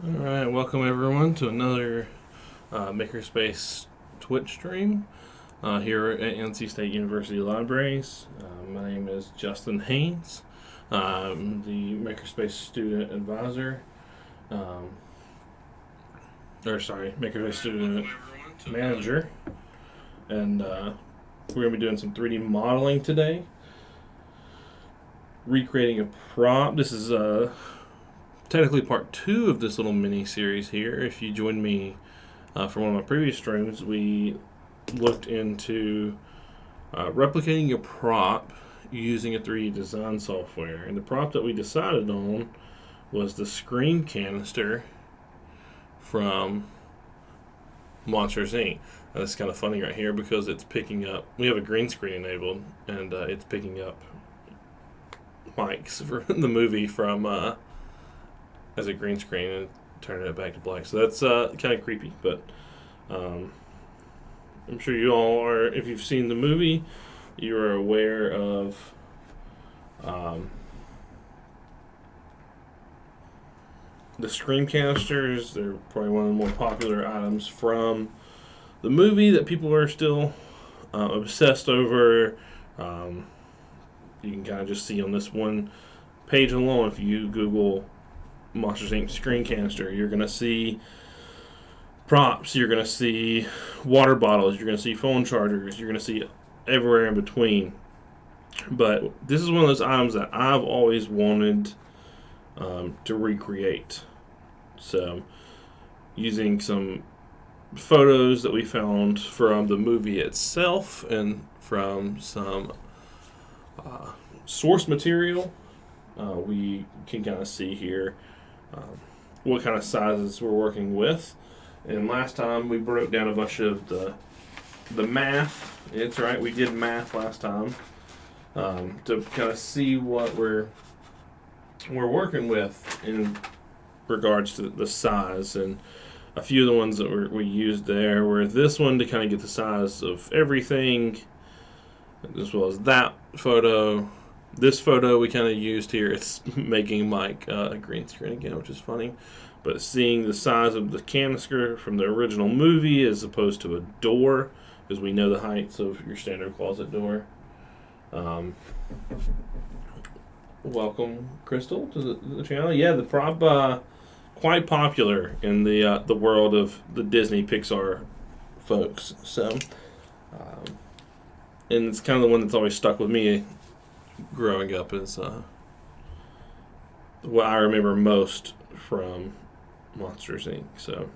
Alright, welcome everyone to another Makerspace Twitch stream here at NC State University Libraries. My name is Justin Haynes. I'm the Makerspace Student Advisor. Makerspace Student Manager. And we're going to be doing some 3D modeling today. Recreating a prop. This is technically part 2 of this little mini series here. If you joined me from one of my previous streams, we looked into replicating a prop using a 3D design software. And the prop that we decided on was the screen canister from Monsters Inc. And it's kind of funny right here because it's picking up, we have a green screen enabled, and it's picking up mics for the movie from as a green screen and turning it back to black. So that's kind of creepy, but I'm sure you all are, if you've seen the movie, you are aware of the screen canisters. They're probably one of the more popular items from the movie that people are still obsessed over. You can kind of just see on this one page alone, if you Google Monsters Inc. screen canister, you're going to see props, you're going to see water bottles, you're going to see phone chargers, you're going to see everywhere in between. But this is one of those items that I've always wanted to recreate. So, using some photos that we found from the movie itself and from some source material, we can kind of see here what kind of sizes we're working with. And last time we broke down a bunch of the math. It's right, we did math last time to kind of see what we're working with in regards to the size. And a few of the ones that we used there were this one to kind of get the size of everything, as well as that photo. This photo we kind of used here. It's making Mike a green screen again, which is funny. But seeing the size of the canister from the original movie as opposed to a door, because we know the heights of your standard closet door. Welcome, Crystal, to the channel. Yeah, the prop quite popular in the world of the Disney Pixar folks. So, and it's kind of the one that's always stuck with me growing up, is what I remember most from Monsters Inc. So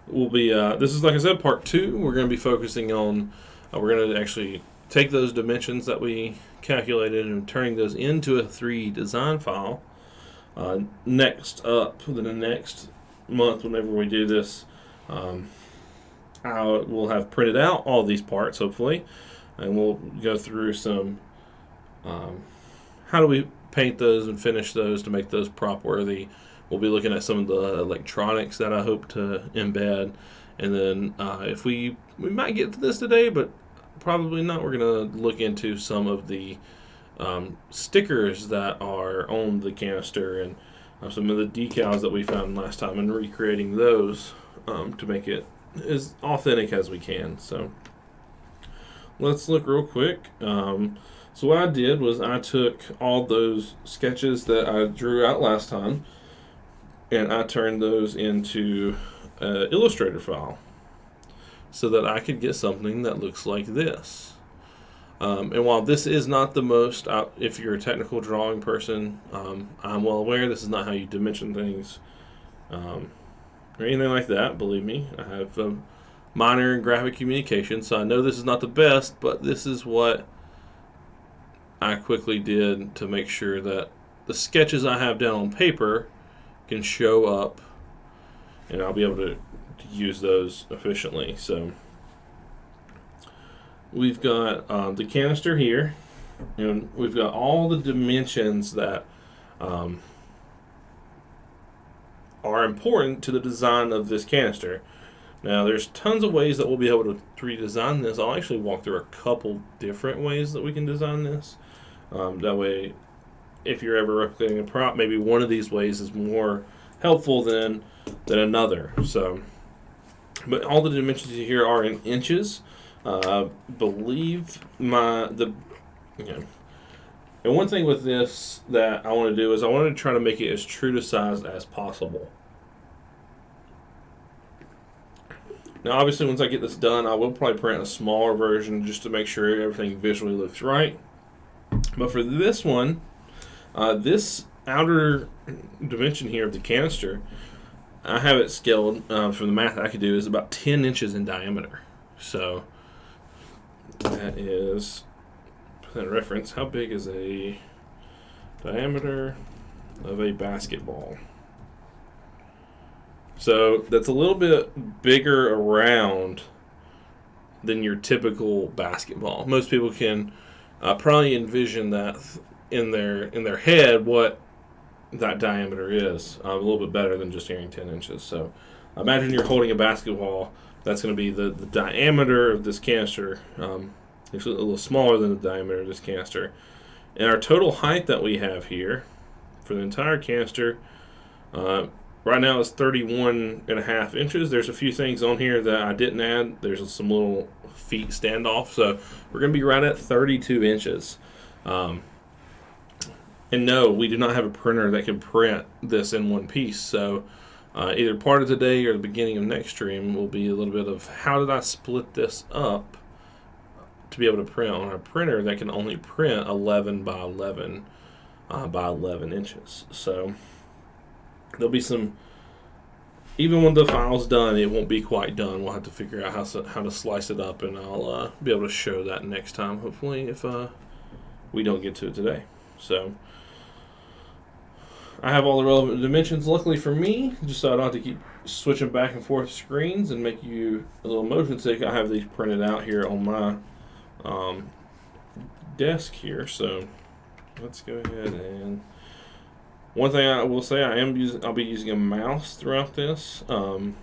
we'll be this is, like I said, part 2. We're going to be focusing on we're going to actually take those dimensions that we calculated and turning those into a 3D design file. Next up, the next month, whenever we do this, we'll have printed out all these parts, hopefully, and we'll go through some how do we paint those and finish those to make those prop worthy. We'll be looking at some of the electronics that I hope to embed, and then if we might get to this today, but probably not, we're going to look into some of the stickers that are on the canister and some of the decals that we found last time, and recreating those to make it as authentic as we can. So let's look real quick. So what I did was I took all those sketches that I drew out last time, and I turned those into an Illustrator file so that I could get something that looks like this. And while this is not the most, if you're a technical drawing person, I'm well aware this is not how you dimension things or anything like that. Believe me, I have minor in graphic communication, so I know this is not the best, but this is what I quickly did to make sure that the sketches I have down on paper can show up, and I'll be able to use those efficiently. So we've got the canister here, and we've got all the dimensions that are important to the design of this canister. Now, there's tons of ways that we'll be able to 3D design this. I'll actually walk through a couple different ways that we can design this. That way, if you're ever replicating a prop, maybe one of these ways is more helpful than another. So, but all the dimensions here are in inches. Believe and one thing with this that I want to do is I want to try to make it as true to size as possible. Now, obviously, once I get this done, I will probably print a smaller version just to make sure everything visually looks right. But for this one, this outer dimension here of the canister, I have it scaled from the math I could do is about 10 inches in diameter. So that is, for that reference, how big is a diameter of a basketball? So that's a little bit bigger around than your typical basketball. Most people can probably envision that in their head what that diameter is a little bit better than just hearing 10 inches. So imagine you're holding a basketball. That's going to be the diameter of this canister. It's a little smaller than the diameter of this canister. And our total height that we have here for the entire canister right now is 31.5 inches. There's a few things on here that I didn't add. There's some little feet standoff. So we're going to be right at 32 inches. And no, we do not have a printer that can print this in one piece. So either part of today or the beginning of next stream will be a little bit of how did I split this up to be able to print on a printer that can only print 11 by 11 by 11 inches. So there'll be some, even when the file's done, it won't be quite done. We'll have to figure out how to slice it up, and I'll be able to show that next time, hopefully, if we don't get to it today. So I have all the relevant dimensions, luckily for me, just so I don't have to keep switching back and forth screens and make you a little motion sick. I have these printed out here on my desk here. So let's go ahead and one thing I will say, I'll be using a mouse throughout this. Ooh,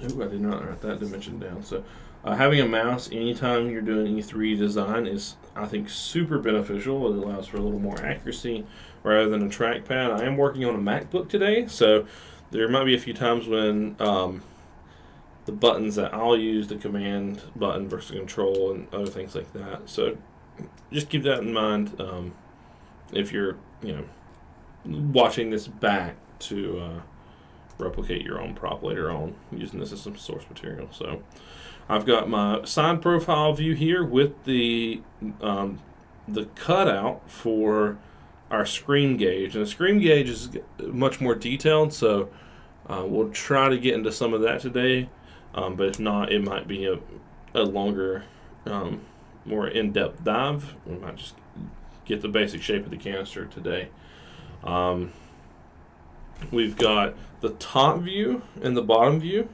I did not write that dimension down. So having a mouse anytime you're doing any 3D design is, I think, super beneficial. It allows for a little more accuracy rather than a trackpad. I am working on a MacBook today, so there might be a few times when the buttons that I'll use, the command button versus control and other things like that. So just keep that in mind if you're watching this back to replicate your own prop later on using this as some source material. So I've got my side profile view here with the cutout for our screen gauge. And the screen gauge is much more detailed, so we'll try to get into some of that today. But if not, it might be a longer, more in-depth dive. We might just get the basic shape of the canister today. We've got the top view and the bottom view.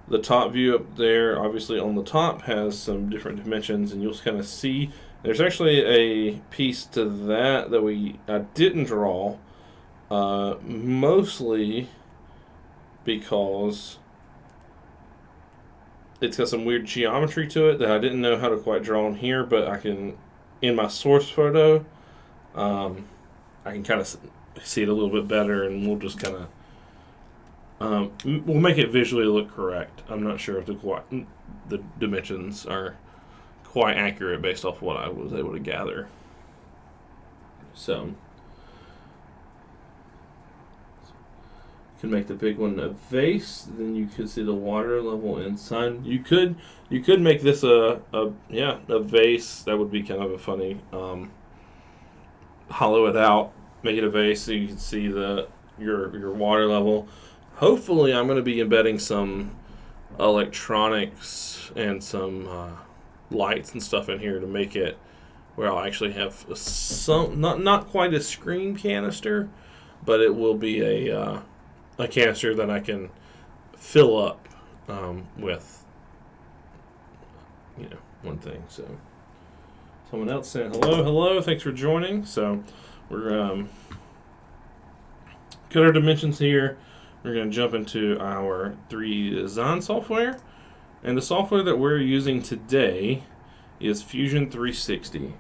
The top view up there, obviously on the top, has some different dimensions, and you'll kind of see there's actually a piece to that I didn't draw, mostly because it's got some weird geometry to it that I didn't know how to quite draw in here, but I can, in my source photo, I can kind of see it a little bit better, and we'll just kind of we'll make it visually look correct. I'm not sure if the dimensions are quite accurate based off what I was able to gather. So you can make the big one a vase, then you could see the water level inside. You could make this a vase. That would be kind of a funny hollow it out, make it a vase so you can see your water level. Hopefully I'm going to be embedding some electronics and some lights and stuff in here to make it where I'll actually have some, not quite a screen canister, but it will be a canister that I can fill up with one thing. So someone else saying hello, thanks for joining. So we're got our dimensions here. We're going to jump into our 3D design software. And the software that we're using today is Fusion 360,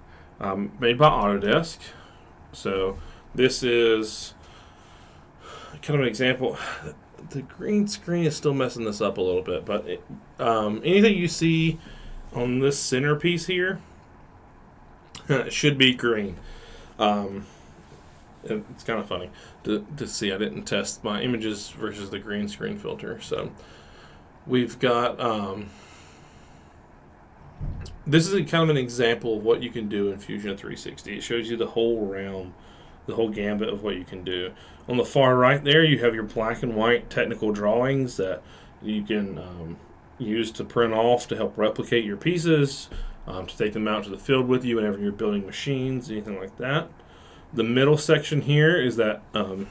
made by Autodesk. So this is kind of an example. The green screen is still messing this up a little bit, but anything you see on this center piece here should be green. It's kind of funny to see. I didn't test my images versus the green screen filter. So we've got this is kind of an example of what you can do in Fusion 360. It shows you the whole realm, the whole gambit of what you can do. On the far right there, you have your black and white technical drawings that you can use to print off to help replicate your pieces, to take them out to the field with you whenever you're building machines, anything like that. The middle section here is that you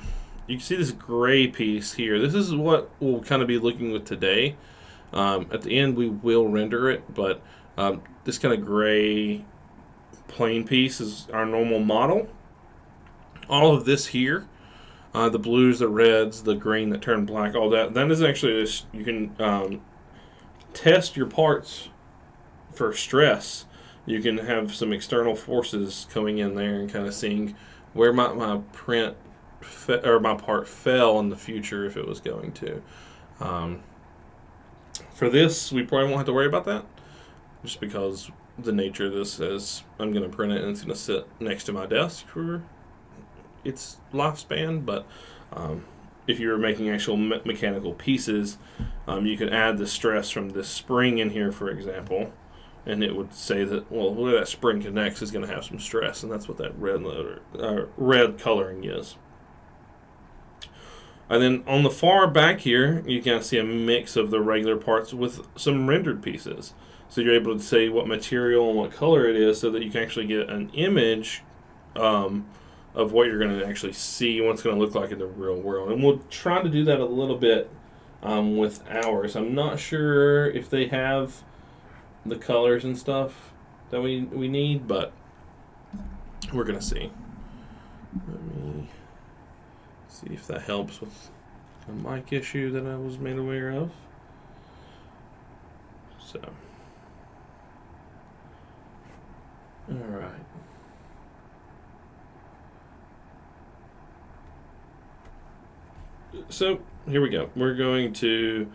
can see this gray piece here. This is what we'll kind of be looking with today. At the end, we will render it, but this kind of gray plain piece is our normal model. All of this here, the blues, the reds, the green that turn black, all that is actually this. You can test your parts for stress. You can have some external forces coming in there and kind of seeing where my print or my part fell in the future if it was going to. For this, we probably won't have to worry about that, just because the nature of this is I'm going to print it and it's going to sit next to my desk for its lifespan. But if you were making actual mechanical pieces, you could add the stress from this spring in here, for example, and it would say that, well, where that spring connects is going to have some stress, and that's what that red coloring is. And then on the far back here, you can see a mix of the regular parts with some rendered pieces. So you're able to say what material and what color it is so that you can actually get an image of what you're going to actually see, what it's going to look like in the real world. And we'll try to do that a little bit with ours. I'm not sure if they have the colors and stuff that we need, but we're going to see. Let me see if that helps with a mic issue that I was made aware of. So, all right. So here we go. We're going to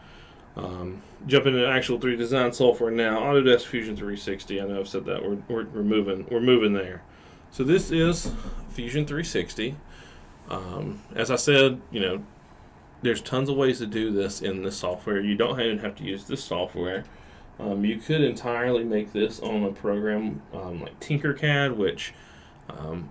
jump into actual 3D design software now. Autodesk Fusion 360. I know I've said that. We're moving there. So this is Fusion 360. As I said, there's tons of ways to do this in this software. You don't even have to use this software. You could entirely make this on a program like Tinkercad, which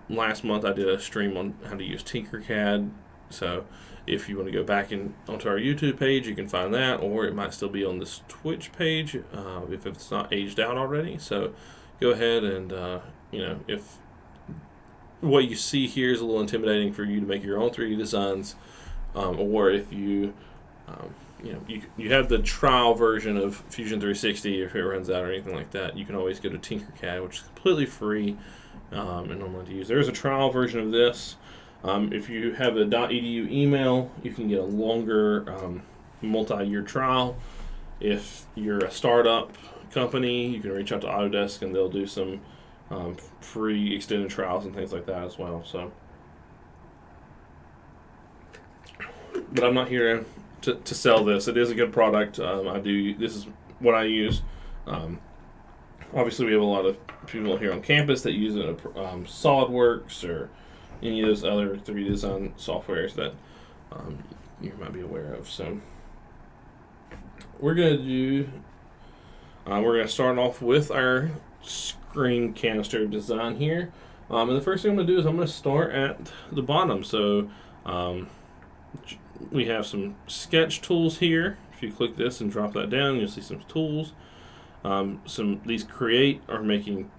last month I did a stream on how to use Tinkercad. So if you want to go back onto our YouTube page, you can find that, or it might still be on this Twitch page if it's not aged out already. So go ahead and, if what you see here is a little intimidating for you to make your own 3D designs, or if you have the trial version of Fusion 360, if it runs out or anything like that, you can always go to Tinkercad, which is completely free and normally to use. There is a trial version of this. If you have a .edu email, you can get a longer multi-year trial. If you're a startup company, you can reach out to Autodesk and they'll do some free extended trials and things like that as well. So, but I'm not here to sell this. It is a good product. This is what I use. Obviously, we have a lot of people here on campus that use it, SolidWorks or any of those other 3D design softwares that you might be aware of. So we're going to start off with our screen canister design here. And the first thing I'm going to do is I'm going to start at the bottom. So we have some sketch tools here. If you click this and drop that down, you'll see some tools. These create are making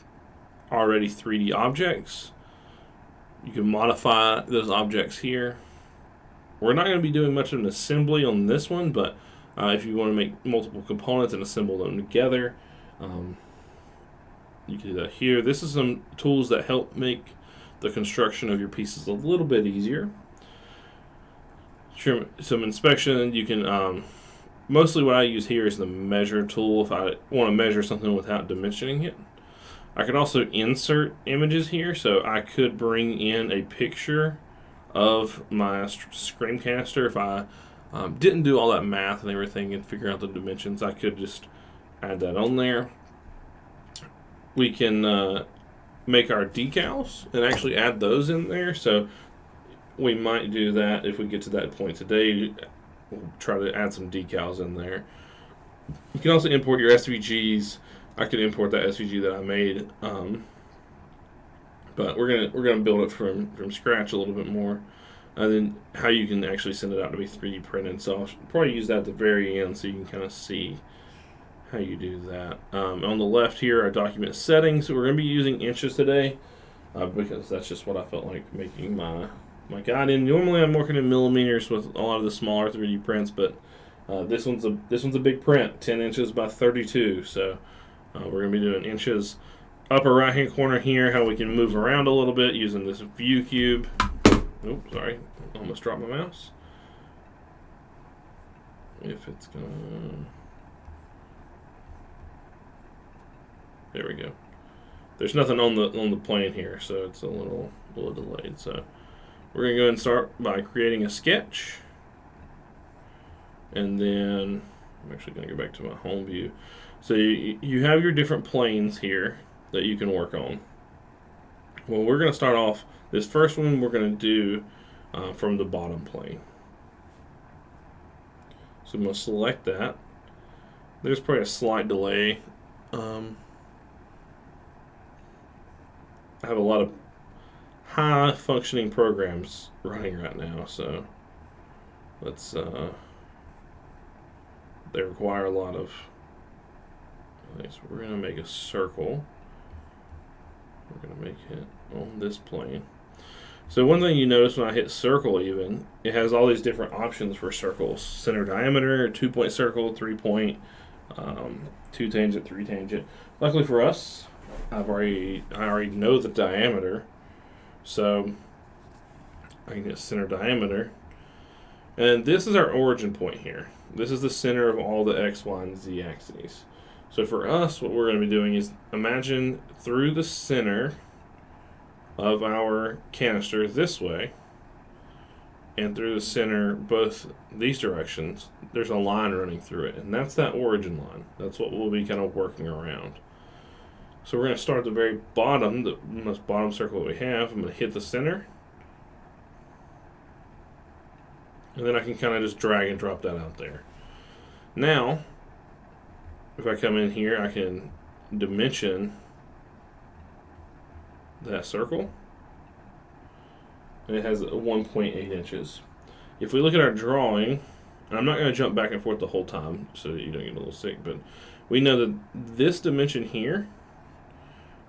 already 3D objects. You can modify those objects here. We're not going to be doing much of an assembly on this one, but if you want to make multiple components and assemble them together, you can do that here. This is some tools that help make the construction of your pieces a little bit easier. Some inspection, you can, mostly what I use here is the measure tool if I want to measure something without dimensioning it. I could also insert images here, so I could bring in a picture of my screen canister. If I didn't do all that math and everything and figure out the dimensions, I could just add that on there. We can make our decals and actually add those in there. So we might do that if we get to that point today. We'll try to add some decals in there. You can also import your SVGs. I could import that SVG that I made, but we're gonna build it from scratch a little bit more, and then how you can actually send it out to be 3D printed. So I'll probably use that at the very end so you can kind of see how you do that. On the left here, our document settings. So we're gonna be using inches today because that's just what I felt like making my guide in. Normally I'm working in millimeters with a lot of the smaller 3D prints, but this one's a big print, 10 inches by 32. So we're gonna be doing inches. Upper right hand corner here, how we can move around a little bit using this view cube. Oops, sorry, almost dropped my mouse. If it's gonna, there we go. There's nothing on the plane here, so it's a little delayed. So we're gonna go ahead and start by creating a sketch, and then I'm actually gonna go back to my home view. So you have your different planes here that you can work on. Well, we're gonna start off this first one. We're gonna do from the bottom plane. So I'm gonna select that. There's probably a slight delay. I have a lot of high functioning programs running right now, so let's they require a lot of. So we're gonna make a circle. We're gonna make it on this plane. So one thing you notice when I hit circle, even it has all these different options for circles: center diameter, 2-point circle, 3-point, 2 tangent, 3 tangent. Luckily for us, I already know the diameter, so I can get center diameter. And this is our origin point here. This is the center of all the X, Y, and Z axes. So for us, what we're going to be doing is imagine through the center of our canister this way, and through the center both these directions, there's a line running through it, and that's that origin line. That's what we'll be kind of working around. So we're going to start at the very bottom, the most bottom circle that we have. I'm going to hit the center, and then I can kind of just drag and drop that out there. Now, if I come in here, I can dimension that circle, and it has 1.8 inches. If we look at our drawing, and I'm not going to jump back and forth the whole time so that you don't get a little sick, but we know that this dimension here,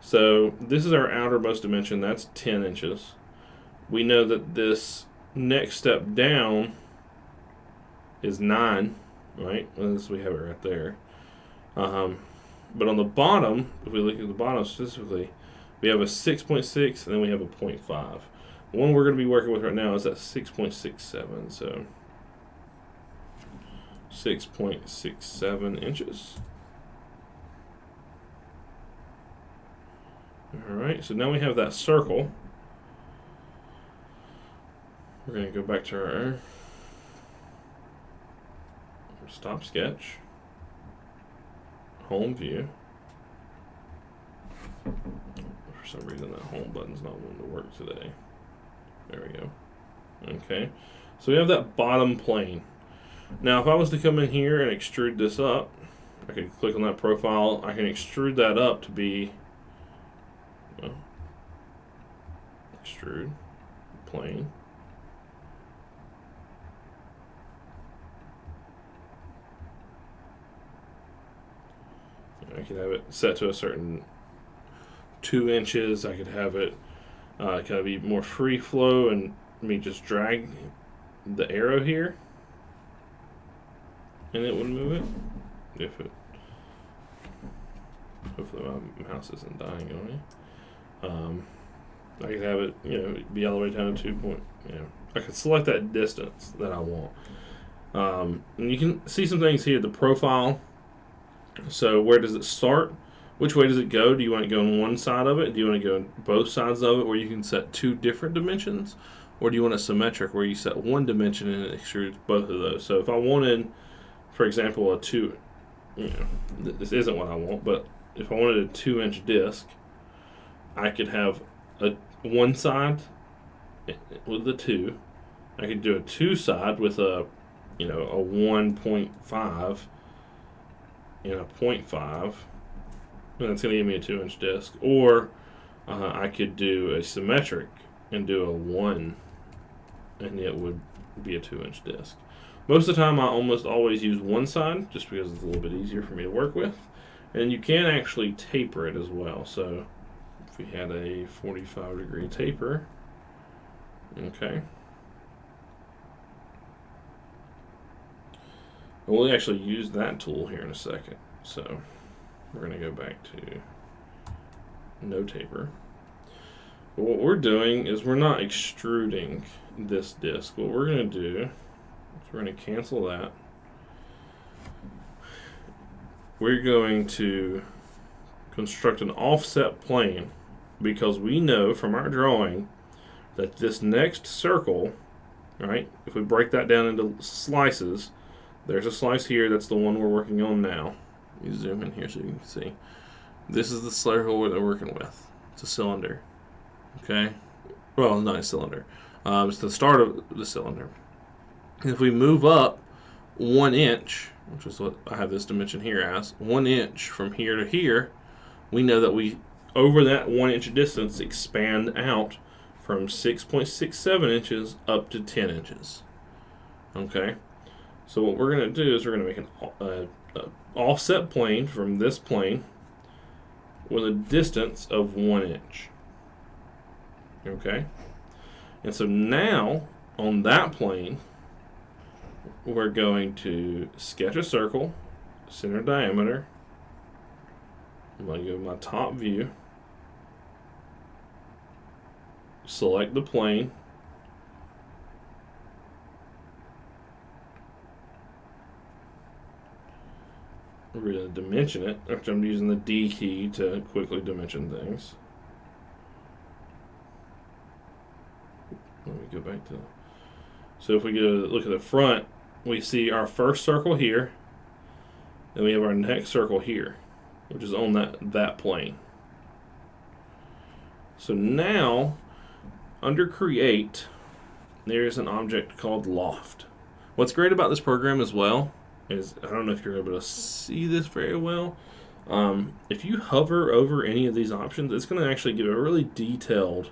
so this is our outermost dimension, that's 10 inches. We know that this next step down is 9, right? As we have it right there. But on the bottom, if we look at the bottom specifically, we have a 6.6 and then we have a 0.5. The one we're going to be working with right now is at 6.67, so 6.67 inches. Alright, so now we have that circle. We're going to go back to our stop sketch, home view. For some reason that home button's not wanting to work today. There we go. Okay, so we have that bottom plane. Now if I was to come in here and extrude this up, I could click on that profile. I can extrude that up to be, well, extrude plane. I could have it set to a certain 2 inches. I could have it kind of be more free flow and me just drag the arrow here and it would move it. If it, hopefully my mouse isn't dying on me. I could have it, be all the way down to 2 point. I could select that distance that I want. And you can see some things here. The profile. So where does it start? Which way does it go? Do you want to go on one side of it? Do you want to go on both sides of it where you can set 2 different dimensions? Or do you want it symmetric where you set one dimension and it extrudes both of those? So if I wanted, for example, a this isn't what I want, but if I wanted a 2-inch disc, I could have one side with the 2. I could do a 2 side with a 1.5 and a 0.5. And that's going to give me a 2-inch disc. Or I could do a symmetric and do a 1, and it would be a 2-inch disc. Most of the time, I almost always use one side just because it's a little bit easier for me to work with. And you can actually taper it as well. So if we had a 45-degree taper, okay. We'll actually use that tool here in a second. So we're going to go back to no taper. But what we're doing is we're not extruding this disc. What we're going to do is we're going to cancel that. We're going to construct an offset plane because we know from our drawing that this next circle, right, if we break that down into slices, there's a slice here, that's the one we're working on now. Let me zoom in here so you can see. This is the circle we're working with. It's a cylinder. Okay? Well, not a cylinder. It's the start of the cylinder. And if we move up 1 inch, which is what I have this dimension here as, 1 inch from here to here, we know that we, over that 1 inch distance, expand out from 6.67 inches up to 10 inches. Okay? So what we're going to do is we're going to make an offset plane from this plane with a distance of 1 inch. Okay? And so now, on that plane, we're going to sketch a circle, center diameter. I'm going to go to my top view, select the plane, we're going to dimension it, which I'm using the D key to quickly dimension things. Let me go back to. So if we go look at the front, we see our first circle here, and we have our next circle here, which is on that plane. So now, under Create, there's an object called Loft. What's great about this program as well is, I don't know if you're able to see this very well, if you hover over any of these options, it's going to actually give a really detailed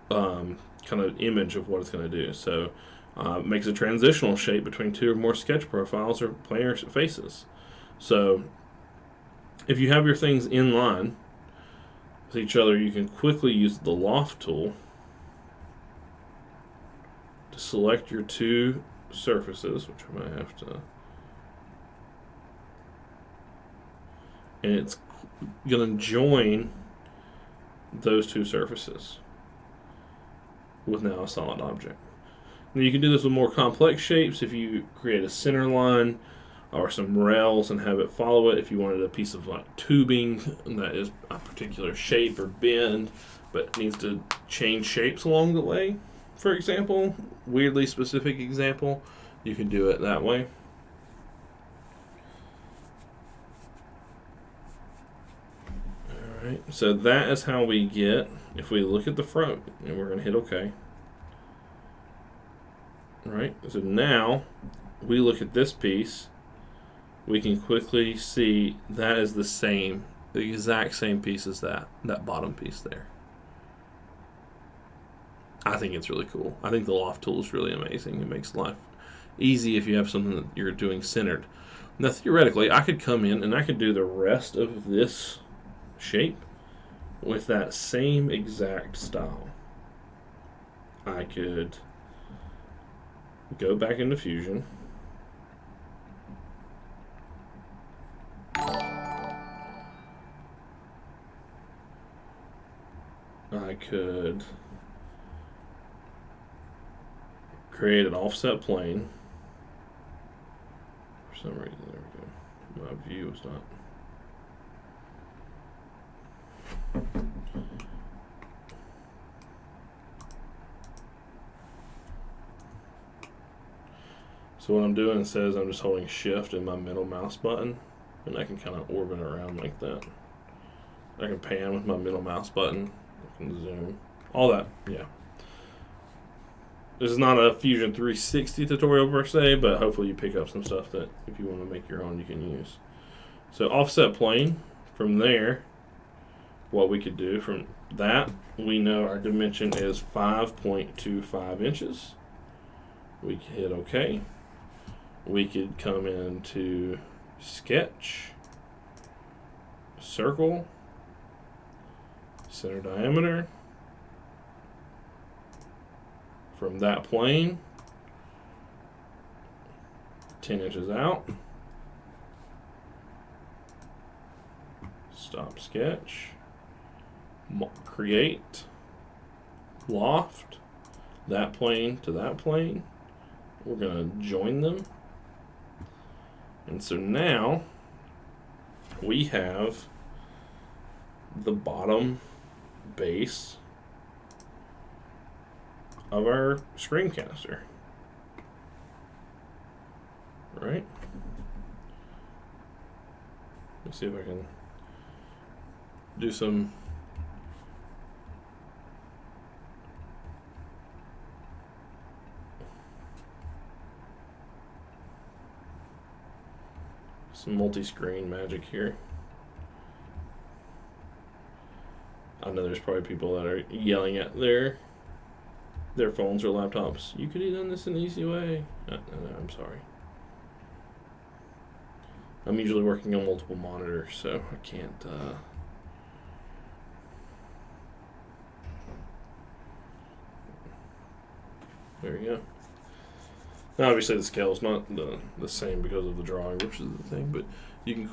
kind of image of what it's going to do. So it makes a transitional shape between 2 or more sketch profiles or planar faces. So if you have your things in line with each other, you can quickly use the Loft tool to select your 2 surfaces, which I might have to, and it's going to join those 2 surfaces with now a solid object. Now you can do this with more complex shapes if you create a center line or some rails and have it follow it. If you wanted a piece of like tubing that is a particular shape or bend but needs to change shapes along the way, for example, weirdly specific example, you can do it that way. Alright, so that is how we get, if we look at the front, and we're going to hit OK. Right, so now we look at this piece, we can quickly see that is the exact same piece as that bottom piece there. I think it's really cool. I think the Loft tool is really amazing. It makes life easy if you have something that you're doing centered. Now theoretically, I could come in and I could do the rest of this shape with that same exact style. I could go back into Fusion. I could create an offset plane. For some reason, there we go. My view is not. So what I'm doing instead is I'm just holding shift and my middle mouse button, and I can kind of orbit around like that. I can pan with my middle mouse button. I can zoom. All that, yeah. This is not a Fusion 360 tutorial per se, but hopefully you pick up some stuff that if you want to make your own, you can use. So offset plane, from there, what we could do from that, we know our dimension is 5.25 inches. We can hit OK. We could come into sketch, circle, center diameter. From that plane, 10 inches out. Stop sketch. Create. Loft. That plane to that plane. We're going to join them. And so now we have the bottom base of our screen canister. Right? Let's see if I can do some multi-screen magic here. I know there's probably people that are yelling at their phones or laptops. You could have done this in an easy way. No, I'm sorry. I'm usually working on multiple monitors, so I can't. There we go. Now, obviously, the scale is not the same because of the drawing, which is the thing, but you can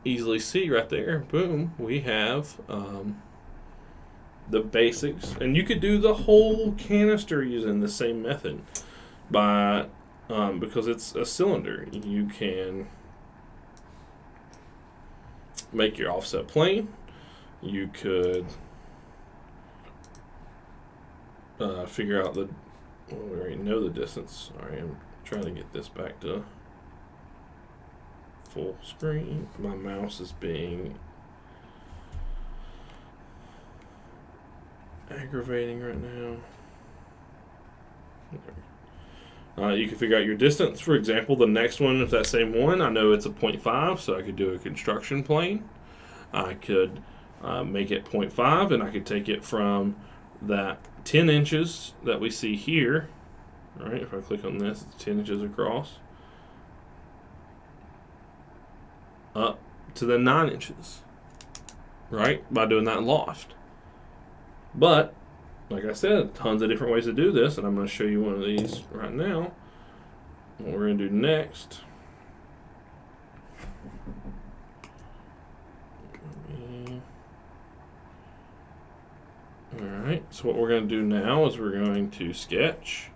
easily see right there. Boom, we have the basics, and you could do the whole canister using the same method by because it's a cylinder. You can make your offset plane. You could figure out the we already know the distance. Sorry, I'm trying to get this back to full screen. My mouse is being aggravating right now. You can figure out your distance. For example, the next one, if that same one, I know it's a 0.5, so I could do a construction plane. I could make it 0.5, and I could take it from that 10 inches that we see here. All right, if I click on this, it's 10 inches across, up to the 9 inches, right, by doing that loft. But like I said, tons of different ways to do this, and I'm going to show you one of these right now. What we're going to do next, alright, so what we're going to do now is we're going to sketch.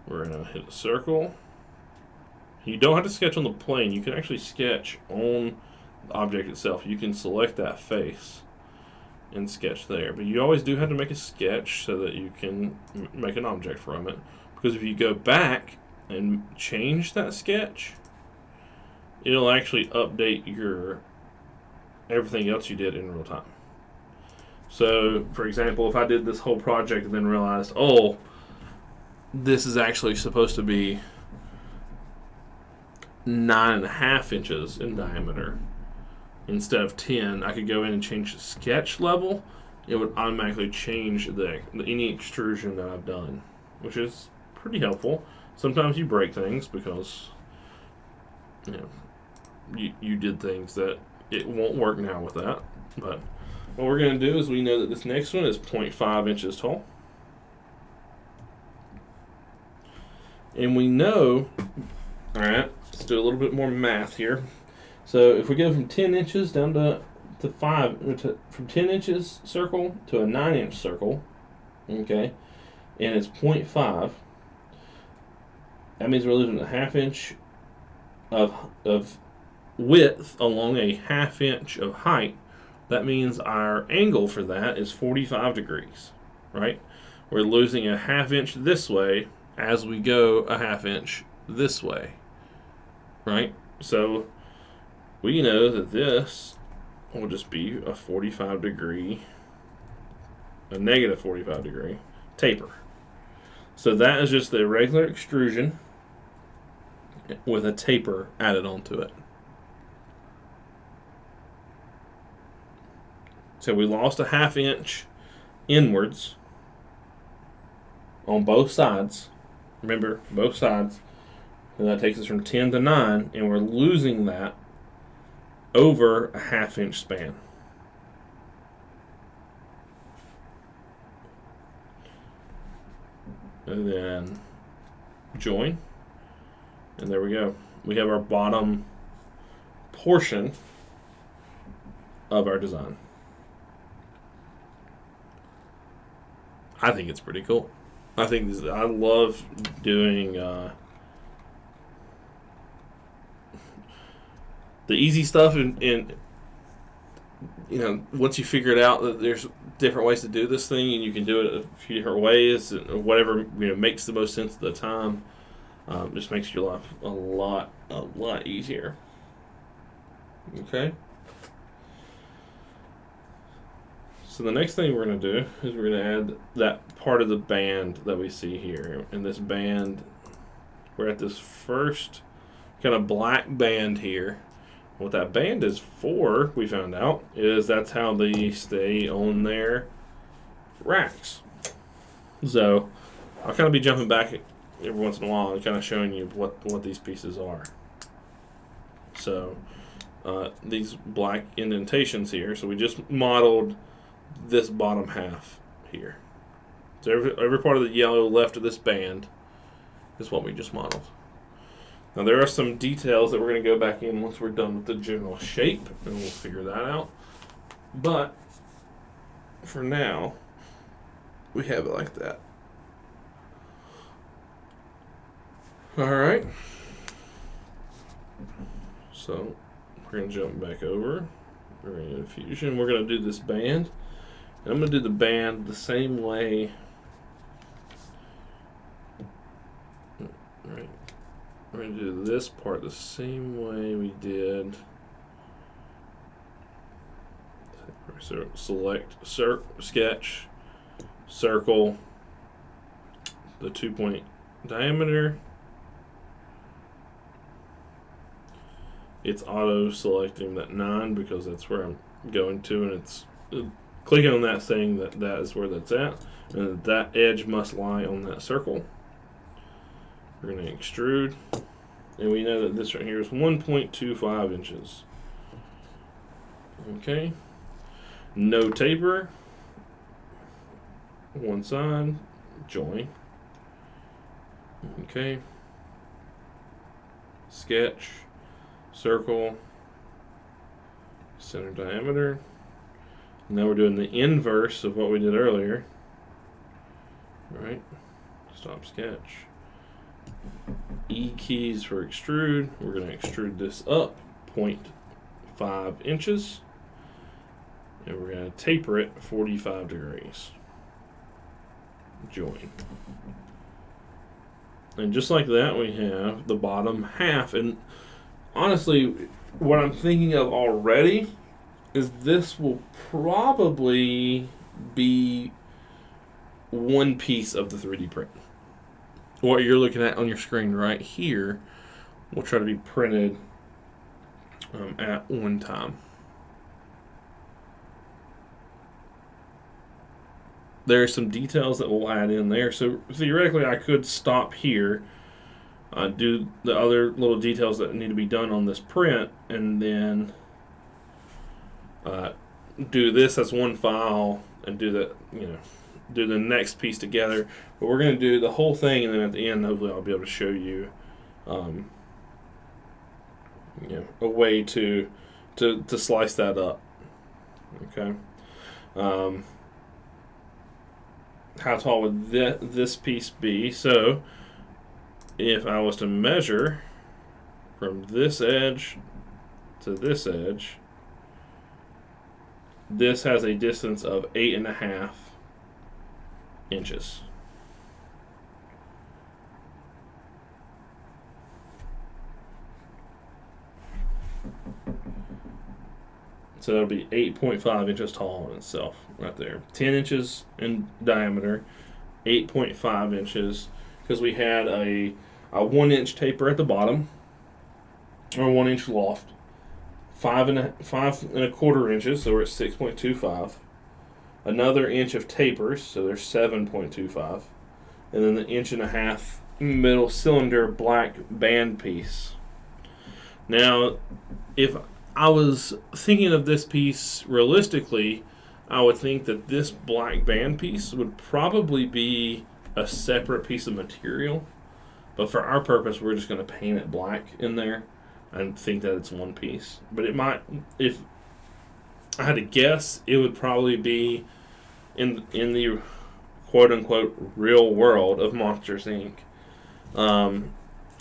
We're going to hit a circle. You don't have to sketch on the plane. You can actually sketch on the object itself. You can select that face and sketch there, but you always do have to make a sketch so that you can make an object from it, because if you go back and change that sketch, it'll actually update your everything else you did in real time. So for example, if I did this whole project and then realized, oh, this is actually supposed to be 9.5 inches in diameter instead of 10, I could go in and change the sketch level. It would automatically change any extrusion that I've done, which is pretty helpful. Sometimes you break things because you did things that it won't work now with that. But what we're going to do is we know that this next one is 0.5 inches tall. And we know, all right, let's do a little bit more math here. So if we go from 10 inches down to 5, from 10 inches circle to a 9-inch circle, okay, and it's 0.5, that means we're losing a 1/2 inch of width along a 1/2 inch of height. That means our angle for that is 45 degrees, right? We're losing a 1/2 inch this way as we go a 1/2 inch this way, right? So we know that this will just be a 45 degree, a negative 45 degree taper. So that is just the regular extrusion with a taper added onto it. So we lost a 1/2 inch inwards on both sides. Remember, both sides. And that takes us from 10 to 9, and we're losing that over a 1/2 inch span. And then join. And there we go. We have our bottom portion of our design. I think it's pretty cool. I love doing the easy stuff, and once you figure it out that there's different ways to do this thing, and you can do it a few different ways, and whatever makes the most sense at the time, just makes your life a lot easier. Okay. So the next thing we're going to do is we're going to add that part of the band that we see here. And this band, we're at this first kind of black band here. What that band is for, we found out, is that's how they stay on their racks. So I'll kind of be jumping back every once in a while and kind of showing you what these pieces are. So these black indentations here. So we just modeled this bottom half here. So every part of the yellow left of this band is what we just modeled. Now there are some details that we're going to go back in once we're done with the general shape, and we'll figure that out. But for now, we have it like that. Alright. So we're going to jump back over. We're going to go to Fusion. We're going to do this band. And I'm going to do the band the same way. Right. We're going to do this part the same way we did. So select sketch, circle, the 2-point diameter. It's auto selecting that 9 because that's where I'm going to, and it's clicking on that saying that is where that's at, and that edge must lie on that circle. We're going to extrude, and we know that this right here is 1.25 inches. Okay. No taper. One side. Join. Okay. Sketch. Circle. Center diameter. Now we're doing the inverse of what we did earlier. Alright. Stop sketch. E keys for extrude. We're going to extrude this up 0.5 inches. And we're going to taper it 45 degrees. Join. And just like that, we have the bottom half. And honestly, what I'm thinking of already is this will probably be one piece of the 3D print. What you're looking at on your screen right here will try to be printed at one time. There are some details that we'll add in there. So theoretically, I could stop here, do the other little details that need to be done on this print, and then do this as one file and do the next piece together. But we're going to do the whole thing, and then at the end, hopefully, I'll be able to show you, a way to slice that up. Okay. How tall would this piece be? So, if I was to measure from this edge to this edge, this has a distance of 8.5 inches. So that'll be 8.5 inches tall in itself, right there. 10 inches in diameter, 8.5 inches, because we had a 1-inch taper at the bottom, or 1-inch loft. 5.25 inches, so we're at 6.25. Another inch of tapers, so there's 7.25, and then the 1.5-inch middle cylinder black band piece. Now, if I was thinking of this piece realistically, I would think that this black band piece would probably be a separate piece of material, but for our purpose, we're just going to paint it black in there and think that it's one piece. But it might, if I had to guess, it would probably be in the quote-unquote real world of Monsters, Inc.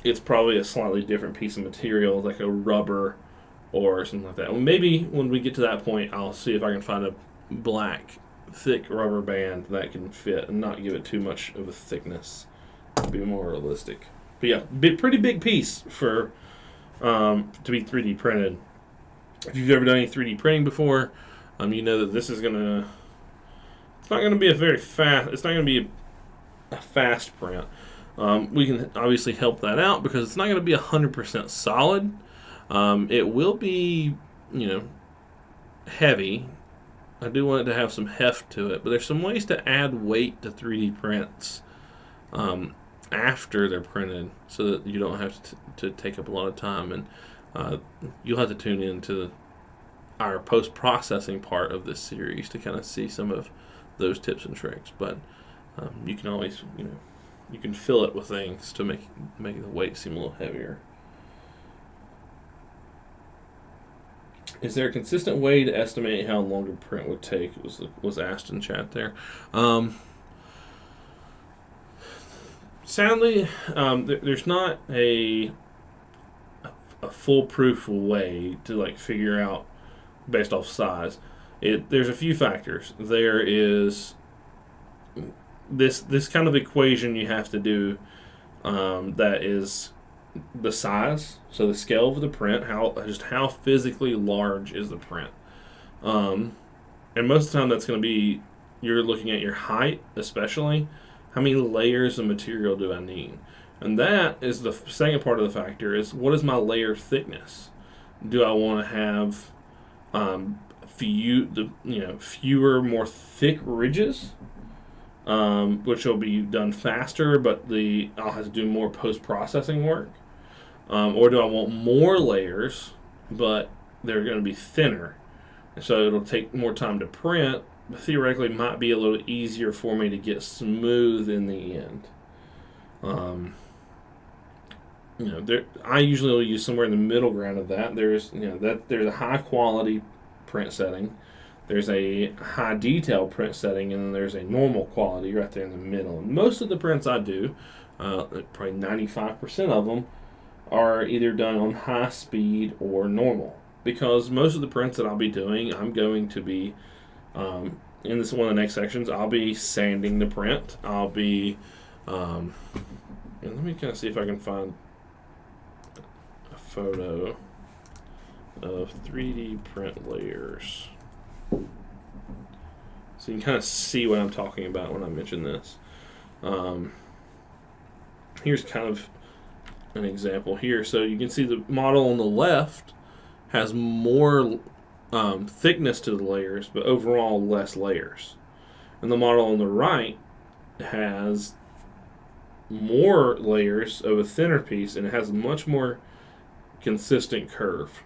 It's probably a slightly different piece of material, like a rubber or something like that. Well, maybe when we get to that point, I'll see if I can find a black, thick rubber band that can fit and not give it too much of a thickness. It'll be more realistic. But yeah, pretty big piece for to be 3D printed. If you've ever done any 3D printing before, you know that this is gonna. It's not gonna be a very fast. It's not gonna be a fast print. We can obviously help that out because it's not going to be 100% solid. It will be, heavy. I do want it to have some heft to it, but there's some ways to add weight to 3D prints after they're printed so that you don't have to take up a lot of time. And you'll have to tune into our post-processing part of this series to kind of see some of those tips and tricks. But you can always, you can fill it with things to make the weight seem a little heavier. Is there a consistent way to estimate how long a print would take? Was asked in chat there. Sadly, there's not a foolproof way to figure out based off size. There's a few factors. There is this kind of equation you have to do that is the size, so the scale of the print, how physically large is the print, and most of the time that's going to be you're looking at your height, especially how many layers of material do I need, and that is the second part of the factor is what is my layer thickness. Do I want to have fewer more thick ridges, which will be done faster, but I'll have to do more post-processing work? Or do I want more layers, but they're going to be thinner? So it'll take more time to print, but theoretically it might be a little easier for me to get smooth in the end. I usually will use somewhere in the middle ground of that. There's a high quality print setting. There's a high detail print setting, and then there's a normal quality right there in the middle. And most of the prints I do, probably 95% of them, are either done on high speed or normal. Because most of the prints that I'll be doing, I'm going to be, in this one of the next sections, I'll be sanding the print. I'll be, and let me kind of see if I can find a photo of 3D print layers. So you can kind of see what I'm talking about when I mention this. Here's kind of an example here. So you can see the model on the left has more thickness to the layers, but overall less layers. And the model on the right has more layers of a thinner piece, and it has a much more consistent curve,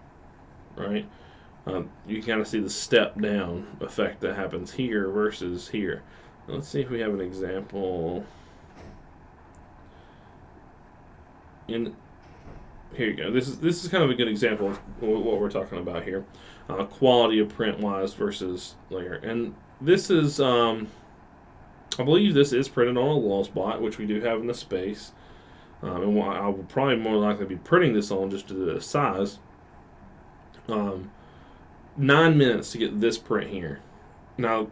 right? You can kind of see the step down effect that happens here versus here. Now, let's see if we have an example. Here you go. This is kind of a good example of what we're talking about here. Quality of print wise versus layer. And this is, I believe this is printed on a wall spot, which we do have in the space. And I will probably more likely be printing this on just to the size. 9 minutes to get this print here. Now,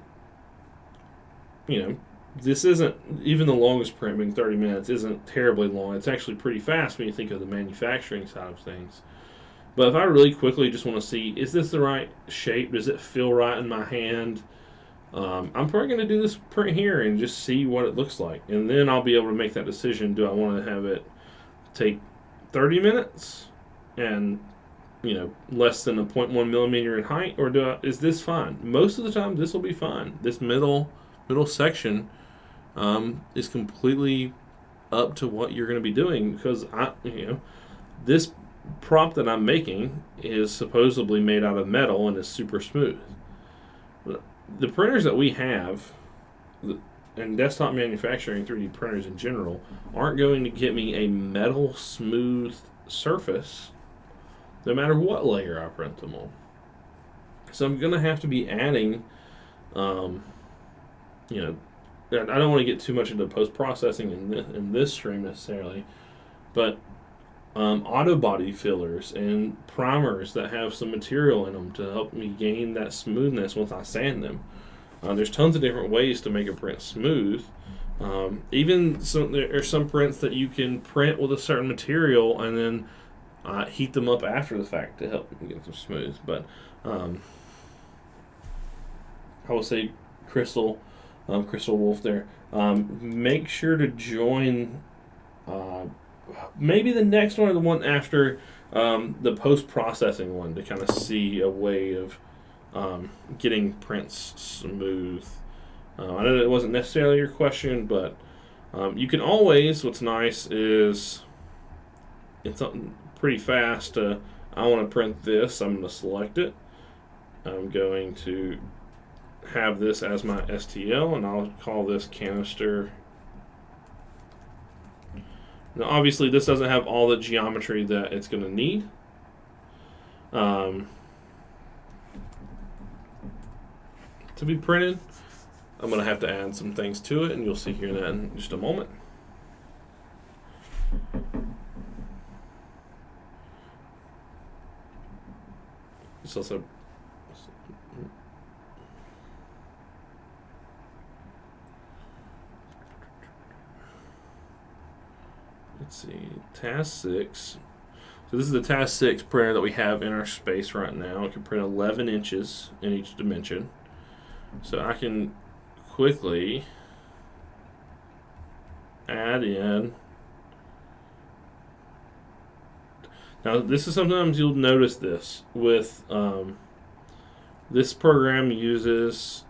this isn't, even the longest print being 30 minutes isn't terribly long. It's actually pretty fast when you think of the manufacturing side of things. But if I really quickly just want to see, is this the right shape? Does it feel right in my hand? I'm probably going to do this print here and just see what it looks like. And then I'll be able to make that decision. Do I want to have it take 30 minutes and, less than a 0.1 millimeter in height? Or is this fine? Most of the time, this will be fine. This middle section is completely up to what you're going to be doing, because this prop that I'm making is supposedly made out of metal and is super smooth. The printers that we have, and desktop manufacturing 3D printers in general, aren't going to get me a metal smooth surface no matter what layer I print them on. So I'm going to have to be adding, I don't want to get too much into post-processing in this stream necessarily, but auto body fillers and primers that have some material in them to help me gain that smoothness once I sand them. There's tons of different ways to make a print smooth. There are some prints that you can print with a certain material and then heat them up after the fact to help get them smooth. But I will say Crystal Wolf there. Make sure to join maybe the next one or the one after the post-processing one to kind of see a way of getting prints smooth. I know that wasn't necessarily your question, but you can always, what's nice is it's pretty fast. I want to print this. I'm going to select it. I'm going to have this as my STL, and I'll call this Canister. Now, obviously, this doesn't have all the geometry that it's going to need. To be printed, I'm going to have to add some things to it, and you'll see here that in just a moment. It's also let's see, task 6. So this is the task 6 printer that we have in our space right now. It can print 11 inches in each dimension. So I can quickly add in. Now this is sometimes you'll notice this with this program uses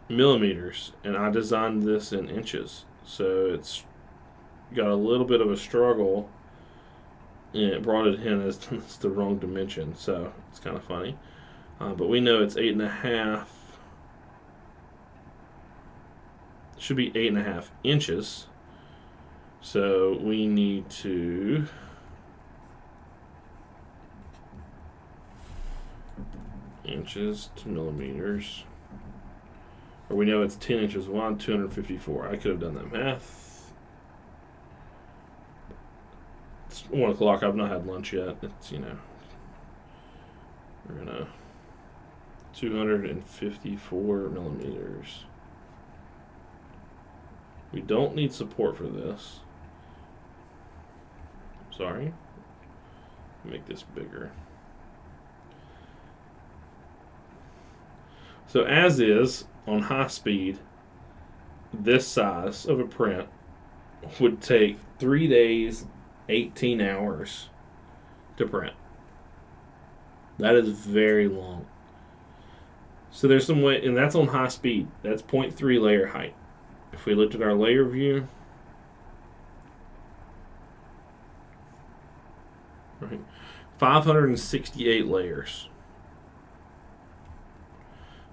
millimeters, and I designed this in inches. So it's got a little bit of a struggle, and it brought it in as it's the wrong dimension. So it's kind of funny, but we know it's 8.5. Should be 8.5 inches. So we need to inches to millimeters, or we know it's 10 inches wide, 254. I could have done that math. It's 1 o'clock. I've not had lunch yet. It's we're gonna 254 millimeters. We don't need support for this. Sorry. Make this bigger. So as is, on high speed, this size of a print would take 3 days, 18 hours to print. That is very long. So there's some way, and that's on high speed. That's 0.3 layer height. If we looked at our layer view, right, 568 layers.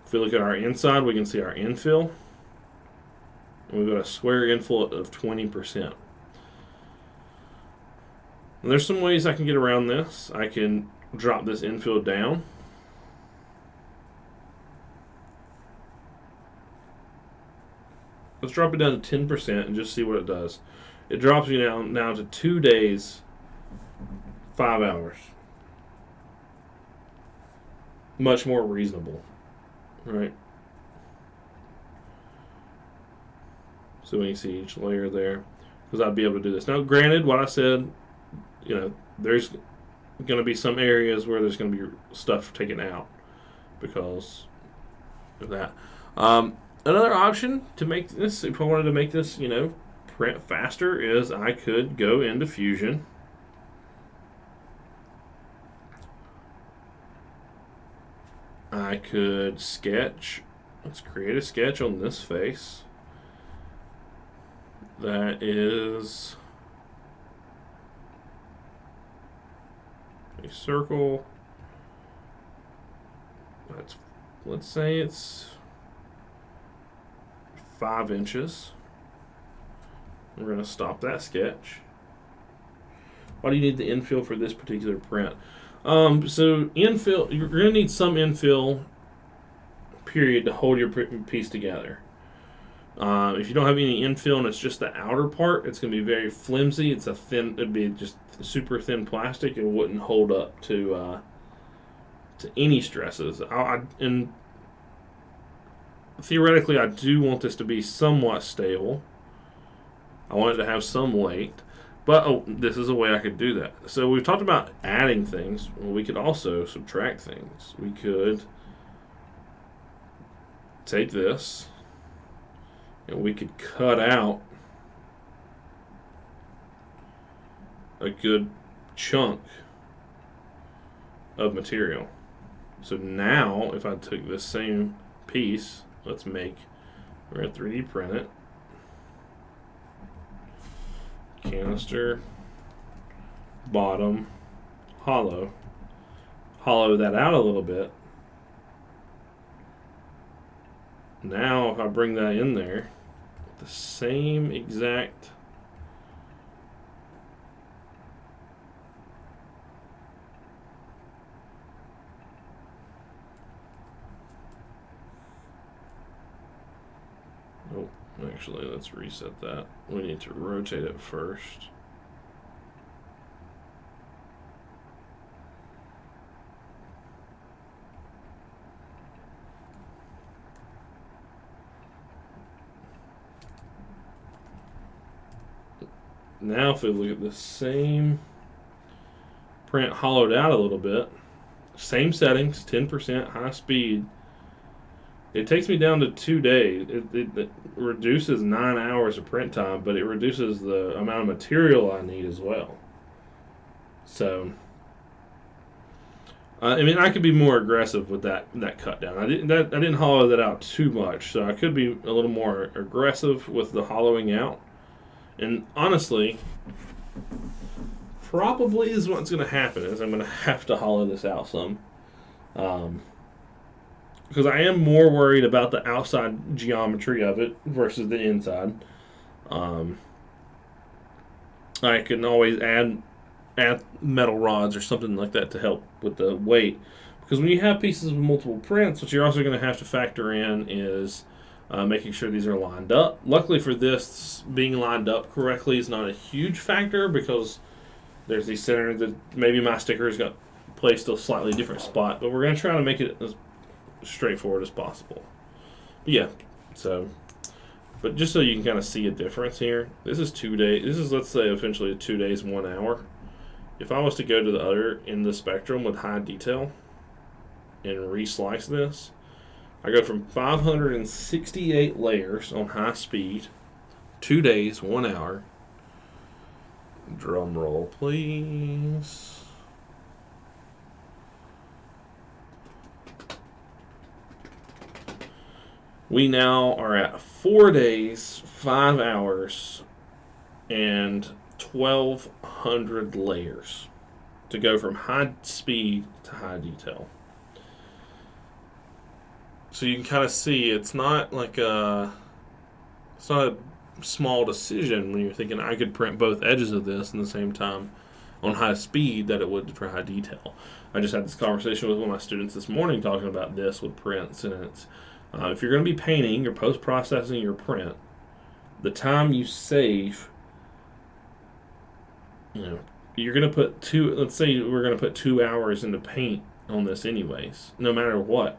If we look at our inside, we can see our infill, and we've got a square infill of 20%. And there's some ways I can get around this. I can drop this infill down. Let's drop it down to 10% and just see what it does. It drops you now to 2 days, 5 hours. Much more reasonable, right? So when you see each layer there, because I'd be able to do this. Now, granted, what I said, there's going to be some areas where there's going to be stuff taken out because of that. Another option to make this, if I wanted to make this, print faster, is I could go into Fusion. I could sketch. Let's create a sketch on this face. That is a circle. Let's say it's 5 inches. We're going to stop that sketch. Why do you need the infill for this particular print? So infill, you're going to need some infill period to hold your piece together. If you don't have any infill and it's just the outer part, it's going to be very flimsy. It'd be just super thin plastic. It wouldn't hold up to any stresses. And theoretically, I do want this to be somewhat stable. I want it to have some weight. But this is a way I could do that. So we've talked about adding things. Well, we could also subtract things. We could take this and we could cut out a good chunk of material. So now, if I took this same piece, we're going to 3D print it. Canister, bottom, hollow that out a little bit. Now if I bring that in there, the same exact actually, let's reset that. We need to rotate it first. Now if we look at the same print hollowed out a little bit, same settings, 10%, high speed, it takes me down to 2 days. It reduces 9 hours of print time, but it reduces the amount of material I need as well. So, I could be more aggressive with that cut down. I didn't hollow that out too much, so I could be a little more aggressive with the hollowing out. And honestly, probably is what's going to happen. Is I'm going to have to hollow this out some. Because I am more worried about the outside geometry of it versus the inside. I can always add metal rods or something like that to help with the weight. Because when you have pieces with multiple prints, what you're also going to have to factor in is making sure these are lined up. Luckily for this, being lined up correctly is not a huge factor because there's these centers that maybe my stickers got placed a slightly different spot. But we're going to try to make it as straightforward as possible. But yeah, but just so you can kind of see a difference here, this is 2 days. This is, let's say, essentially 2 days, 1 hour. If I was to go to the other end of the spectrum with high detail and reslice this, I go from 568 layers on high speed, 2 days, 1 hour. Drum roll, please. We now are at 4 days, 5 hours, and 1,200 layers to go from high speed to high detail. So you can kind of see it's not a small decision when you're thinking I could print both edges of this in the same time on high speed that it would for high detail. I just had this conversation with one of my students this morning talking about this with prints, and it's if you're going to be painting or post-processing your print, the time you save, you're going to put let's say we're going to put 2 hours into paint on this anyways, no matter what.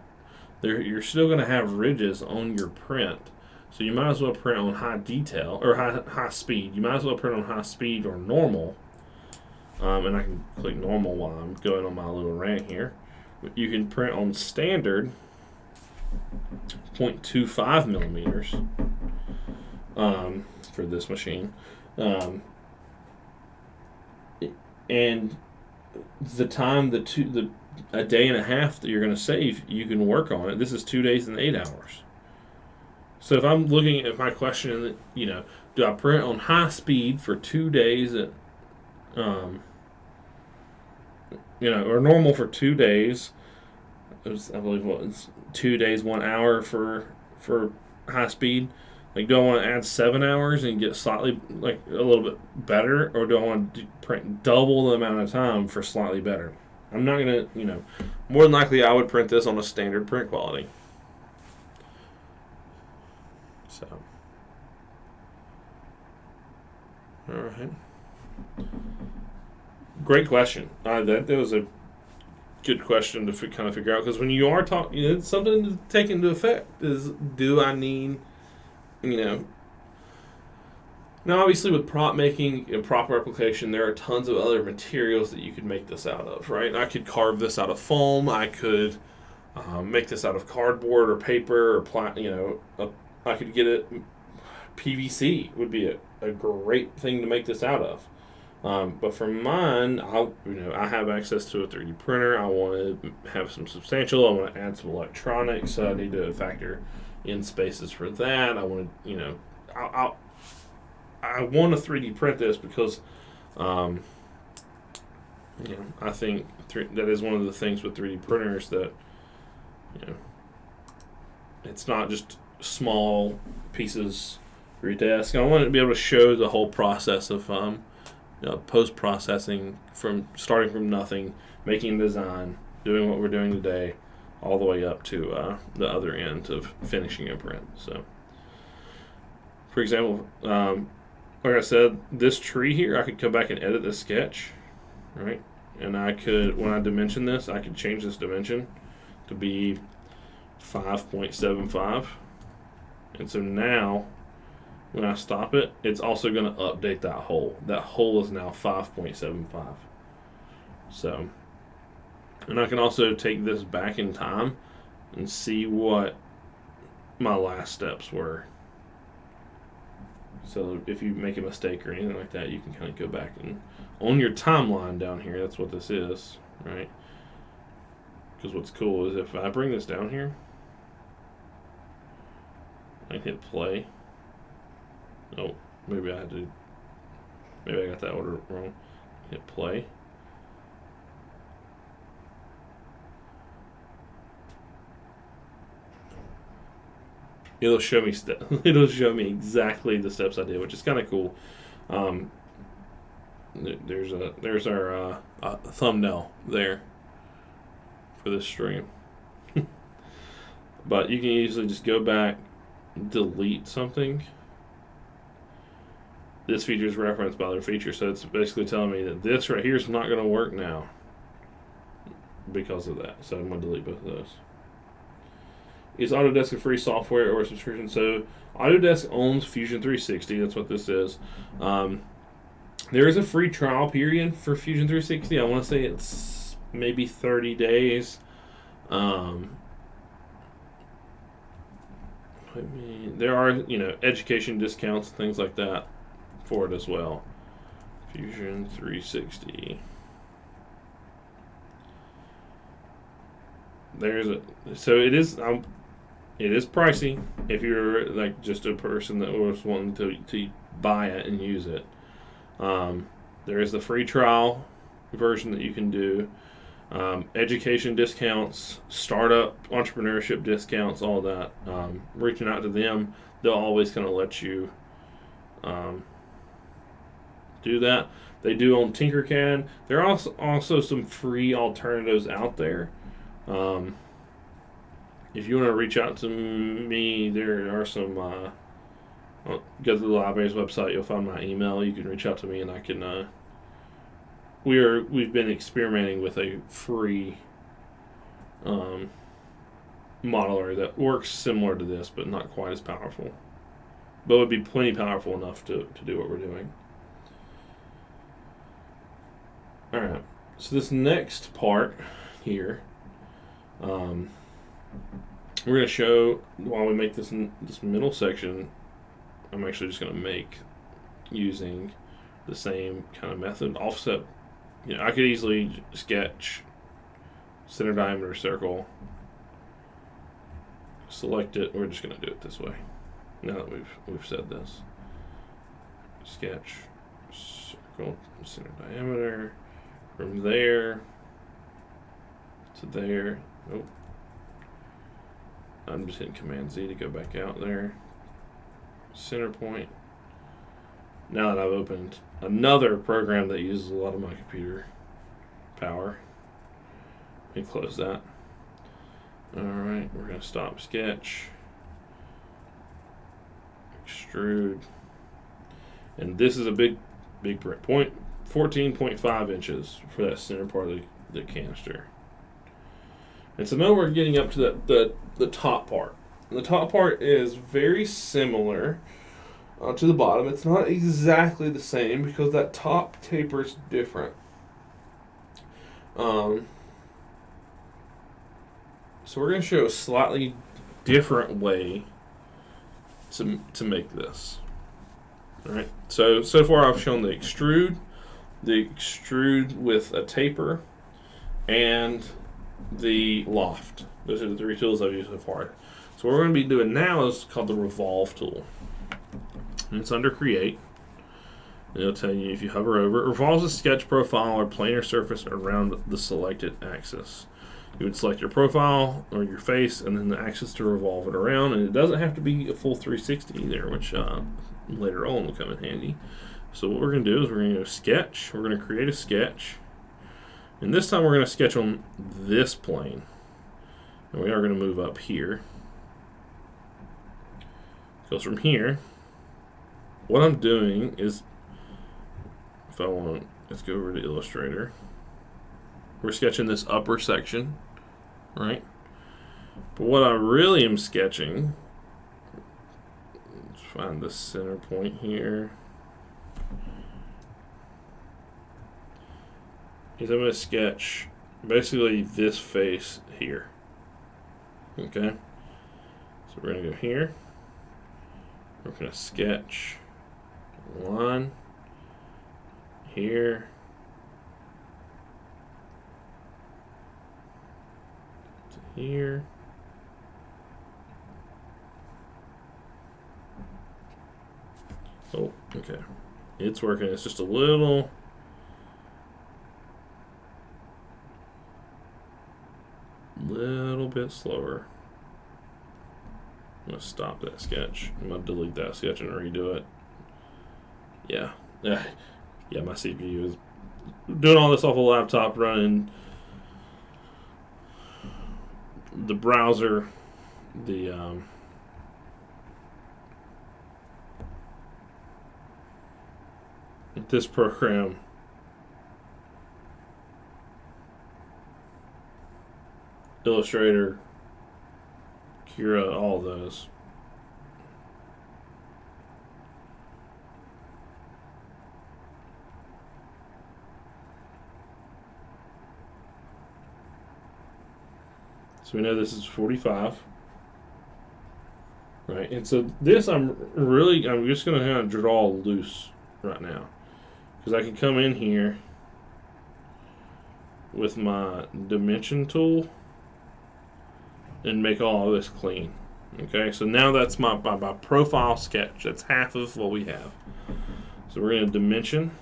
You're still going to have ridges on your print. So you might as well print on high detail or high speed. You might as well print on high speed or normal and I can click normal while I'm going on my little rant here. You can print on standard 0.25 millimeters for this machine. And the time, a day and a half that you're going to save, you can work on it. This is 2 days and 8 hours. So if I'm looking at my question, do I print on high speed for 2 days at, or normal for 2 days? I believe it's 2 days, 1 hour for high speed. Like, do I want to add 7 hours and get slightly, like, a little bit better, or do I want to print double the amount of time for slightly better? I'm not going to, more than likely I would print this on a standard print quality. So, all right. Great question. That was a good question to kind of figure out, because when you are talking, it's something to take into effect. Do I need, now obviously with prop making and prop replication, there are tons of other materials that you could make this out of, right? I could carve this out of foam. I could make this out of cardboard or paper or I could get it. PVC would be a great thing to make this out of. But for mine, I have access to a 3D printer. I want to have some substantial. I want to add some electronics. So I need to factor in spaces for that. I want to, I want to 3D print this because, I think that is one of the things with 3D printers that, it's not just small pieces for your desk. I want to be able to show the whole process of post-processing, from starting from nothing, making a design, doing what we're doing today, all the way up to the other end of finishing a print. So, for example, like I said, this tree here, I could come back and edit this sketch, right? And I could, when I dimension this, I could change this dimension to be 5.75. And so now, when I stop it, it's also going to update that hole. That hole is now 5.75. So, and I can also take this back in time and see what my last steps were. So if you make a mistake or anything like that, you can kind of go back and on your timeline down here, that's what this is, right? Because what's cool is if I bring this down here, I hit play. Oh, maybe I got that order wrong. Hit play. It'll show me it'll show me exactly the steps I did, which is kind of cool. There's our thumbnail there for this stream. But you can easily just go back, delete something. This feature is referenced by other feature, so it's basically telling me that this right here is not going to work now because of that. So I'm going to delete both of those. Is Autodesk a free software or a subscription? So Autodesk owns Fusion 360. That's what this is. There is a free trial period for Fusion 360. I want to say it's maybe 30 days. There are, education discounts and things like that for it as well. Fusion 360. It is pricey if you're like just a person that was wanting to buy it and use it. There is the free trial version that you can do. Education discounts, startup entrepreneurship discounts, all that. Reaching out to them, they'll always kind of let you do that. They do on Tinkercad. There are also some free alternatives out there. If you want to reach out to me, there are some. Go to the library's website. You'll find my email. You can reach out to me, and I can. We've been experimenting with a free modeler that works similar to this, but not quite as powerful. But would be plenty powerful enough to do what we're doing. So this next part here, we're going to show while we make this middle section. I'm actually just going to make using the same kind of method. Offset. I could easily sketch center diameter circle. Select it. We're just going to do it this way. Now that we've said this, sketch circle center diameter from there to there. Oh, I'm just hitting Command Z to go back out there. Center point. Now that I've opened another program that uses a lot of my computer power, let me close that. Alright, we're going to stop sketch, extrude, and this is a big print. 14.5 inches for that center part of the canister. And so now we're getting up to the top part. And the top part is very similar to the bottom. It's not exactly the same because that top taper is different. So we're going to show a slightly different way to make this. All right. So far I've shown the extrude with a taper, and the loft. Those are the three tools I've used so far. So what we're going to be doing now is called the Revolve Tool. And it's under Create. And it'll tell you if you hover over it. Revolves a sketch profile or planar surface around the selected axis. You would select your profile or your face and then the axis to revolve it around. And it doesn't have to be a full 360 either, which later on will come in handy. So what we're going to do is we're going to go sketch. We're going to create a sketch. And this time we're going to sketch on this plane. And we are going to move up here. Because from here, what I'm doing is, if I want, let's go over to Illustrator. We're sketching this upper section, right? But what I really am sketching, let's find the center point here, is I'm going to sketch basically this face here. Okay? So we're going to go here. We're going to sketch a line here. To here. Oh, okay. It's working. It's just a little bit slower. I'm going to stop that sketch. I'm going to delete that sketch and redo it. Yeah, my CPU is doing all this off a laptop running the browser, this program Illustrator, Cura, all those. So we know this is 45, right? And so this I'm just going to kind of draw loose right now, because I can come in here with my dimension tool and make all of this clean. Okay, so now that's my profile sketch. That's half of what we have. So we're going to dimension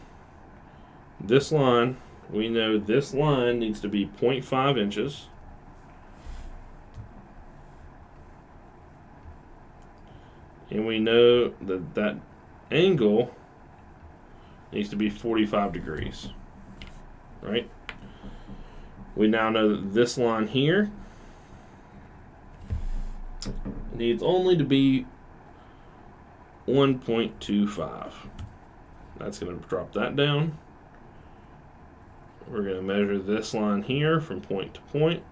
this line. We know this line needs to be 0.5 inches. And we know that that angle needs to be 45 degrees. Right? We now know that this line here needs only to be 1.25. That's going to drop that down. We're going to measure this line here from point to point.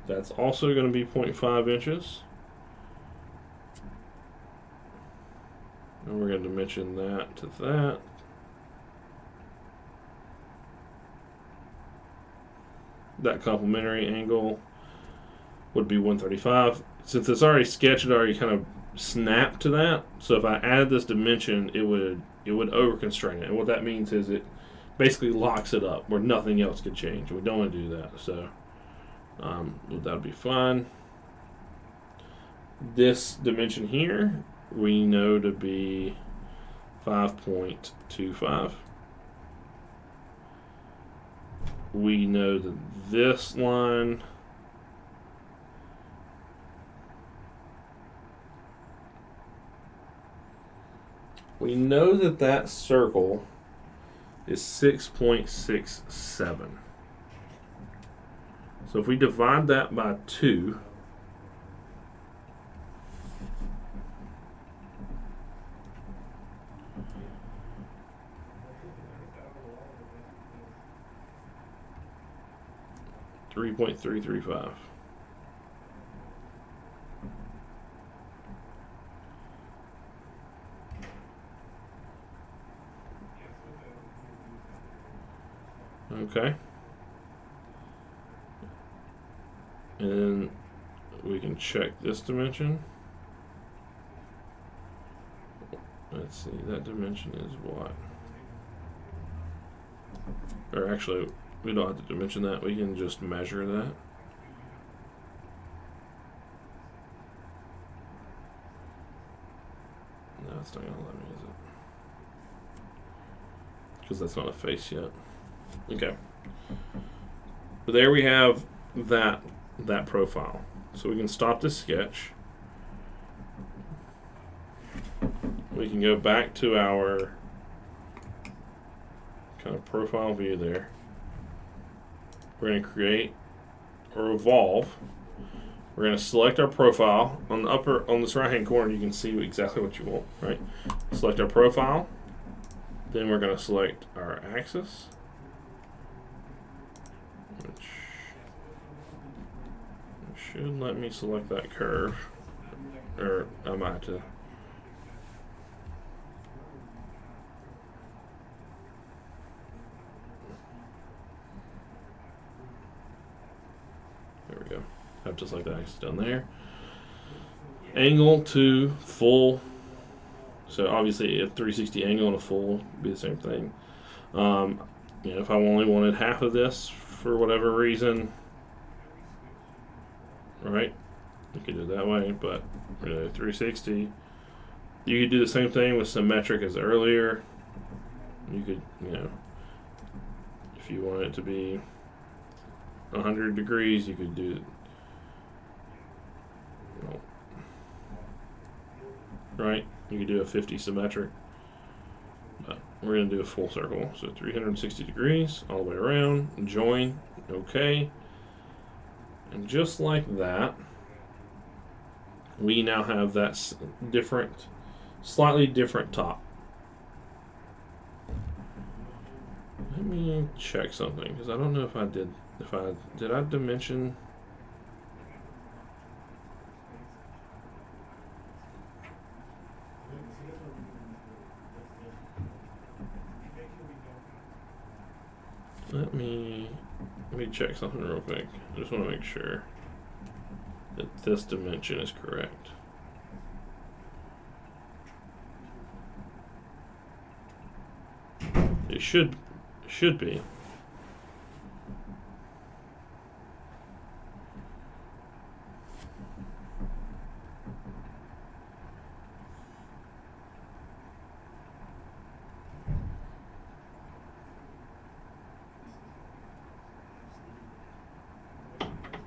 That's also going to be 0.5 inches. And we're going to dimension that to that. that complementary angle would be 135. Since it's already sketched, it already kind of snapped to that. So if I added this dimension, it would over constrain it. And what that means is it basically locks it up where nothing else could change. We don't want to do that. So that would be fine. This dimension here we know to be 5.25. We know that this line we know that that circle is 6.67. So if we divide that by 2, $3.335. Okay. And then we can check this dimension. Let's see, that dimension is what? Or actually, we don't have to dimension that. We can just measure that. No, it's not going to let me, is it? Because that's not a face yet. Okay. But there we have that profile. So we can stop this sketch. We can go back to our kind of profile view there. We're going to create a revolve. We're going to select our profile. On this right hand corner, you can see exactly what you want, right? Select our profile. Then we're going to select our axis, which should let me select that curve. Or I might have to. There we go. I have to select the axis down there. Angle to full. So obviously a 360 angle and a full would be the same thing. If I only wanted half of this for whatever reason, right? You could do it that way, but 360. You could do the same thing with symmetric as earlier. You could, if you want it to be 100 degrees, you could do right? You could do a 50 symmetric. But we're going to do a full circle. So 360 degrees all the way around. Join. Okay. And just like that, we now have that slightly different top. Let me check something because I don't know if I did. Did I dimension? Let me check something real quick. I just want to make sure that this dimension is correct. It should be.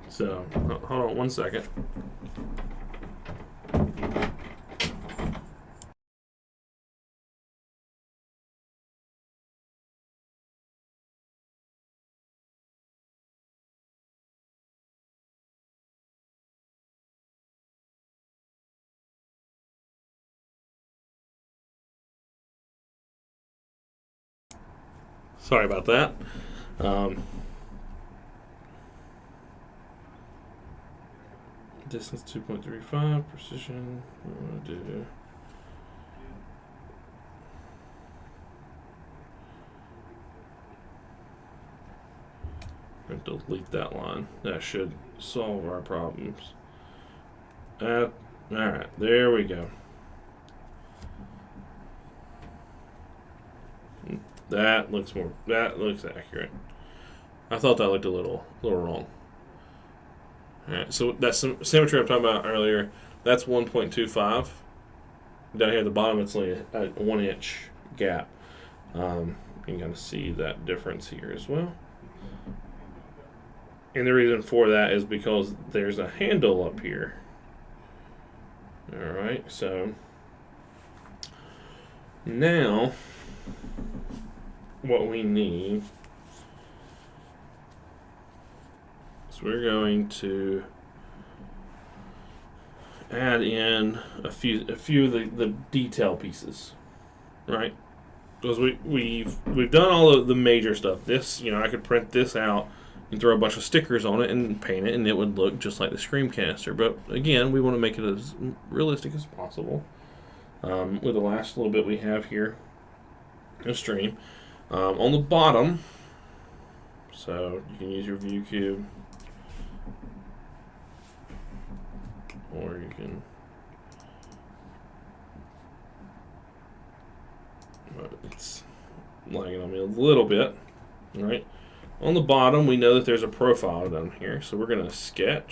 So, hold on one second. Sorry about that. Distance 2.35, precision, we want to do. And delete that line. That should solve our problems. Alright, there we go. That looks accurate. I thought that looked a little wrong. Alright, so that's some symmetry I'm talking about earlier. That's 1.25. Down here at the bottom, it's only a 1 inch gap. You can kind of see that difference here as well. And the reason for that is because there's a handle up here. Alright, so now what we need is we're going to add in a few of the detail pieces, right? Because we've done all of the major stuff. This, I could print this out and throw a bunch of stickers on it and paint it, and it would look just like the Scream canister. But again, we want to make it as realistic as possible. With the last little bit we have here, a stream on the bottom. So you can use your view cube, or you can. It's lagging on me a little bit, right? On the bottom, we know that there's a profile down here, so we're going to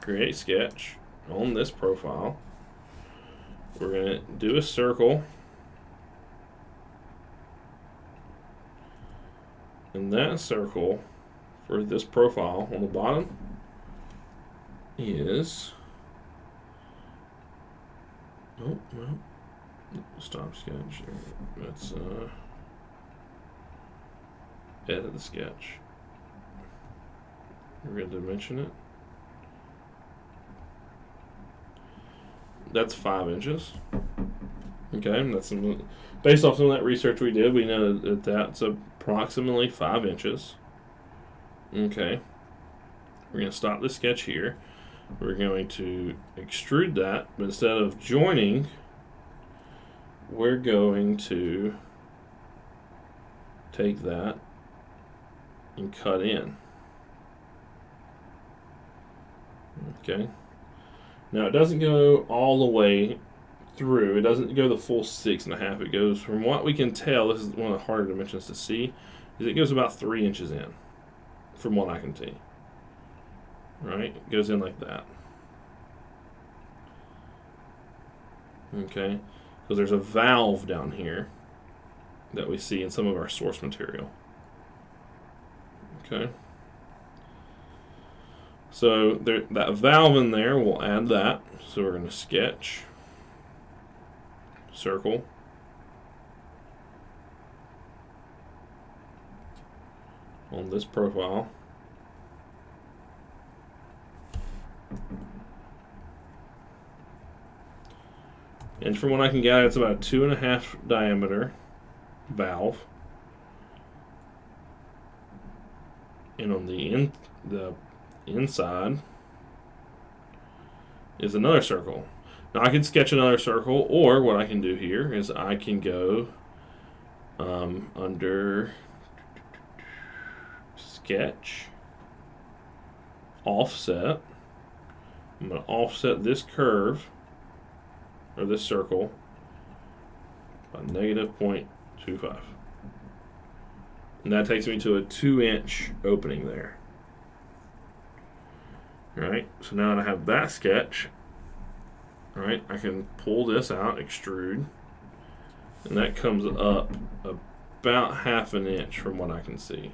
create sketch on this profile. We're going to do a circle, and that circle for this profile on the bottom is stop sketch. Let's edit the sketch. We're going to dimension it. That's 5 inches. Okay, that's based off some of that research we did. We know that that's approximately 5 inches. Okay, we're going to stop the sketch here. We're going to extrude that, but instead of joining, we're going to take that and cut in. Okay. Now it doesn't go all the way through. It doesn't go the full 6.5. It goes, from what we can tell, this is one of the harder dimensions to see, is it goes about 3 inches in, from what I can see. Right? It goes in like that. Okay. Because there's a valve down here that we see in some of our source material. Okay. So that valve in there, we'll add that. So we're going to sketch, circle, on this profile. And from what I can gather, it's about a 2.5 diameter valve. And on the inside is another circle. Now I can sketch another circle, or what I can do here is I can go under sketch, offset. I'm going to offset this curve, or this circle, by -0.25. And that takes me to a 2-inch opening there. Right, so now that I have that sketch, right, I can pull this out, extrude, and that comes up about 1/2 inch from what I can see.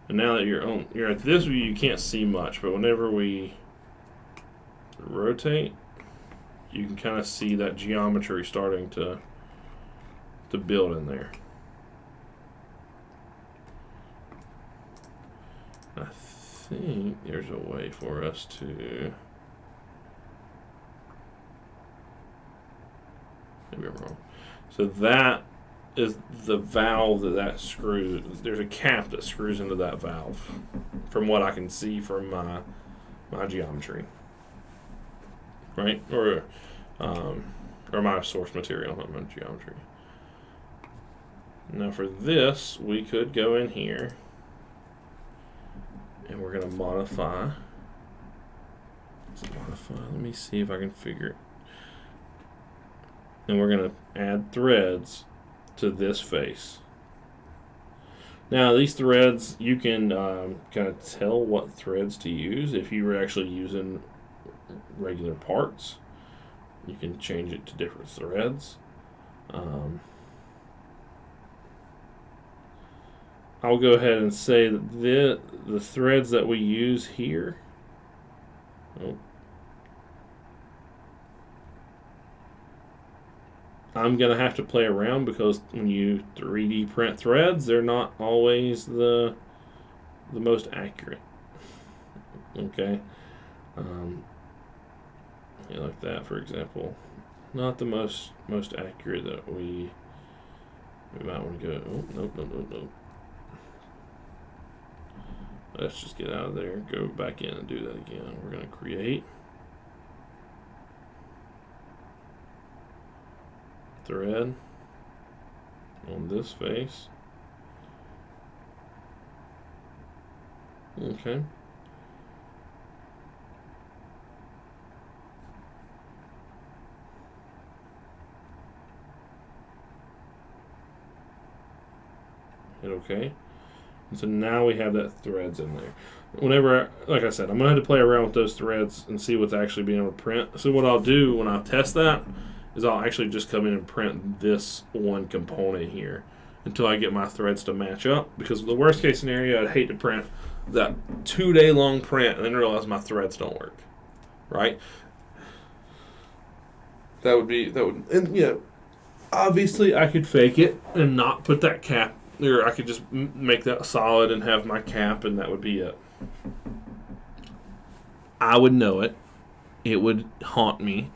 And now that you're at this view, you can't see much, but whenever we rotate, you can kind of see that geometry starting to build in there. I think there's a way for us to, maybe I'm wrong. So that is the valve that screws. There's a cap that screws into that valve, from what I can see from my geometry, right? Or my source material, not my geometry. Now for this, we could go in here and we're going to modify. Let me see if I can figure it. And we're going to add threads to this face. Now these threads, you can kind of tell what threads to use. If you were actually using regular parts, you can change it to different threads. I'll go ahead and say that the threads that we use here. I'm going to have to play around because when you 3D print threads, they're not always the most accurate. Okay. Like that, for example. Not the most accurate that we might want to go. Oh, nope. Let's just get out of there, go back in and do that again. We're going to create thread on this face. Okay. Hit OK. And so now we have that threads in there. Whenever, like I said, I'm going to have to play around with those threads and see what's actually being able to print. So what I'll do when I test that is I'll actually just come in and print this one component here until I get my threads to match up. Because the worst case scenario, I'd hate to print that 2-day long print and then realize my threads don't work. Right? And obviously I could fake it and not put that cap. Or I could just make that solid and have my cap, and that would be it. I would know it. It would haunt me,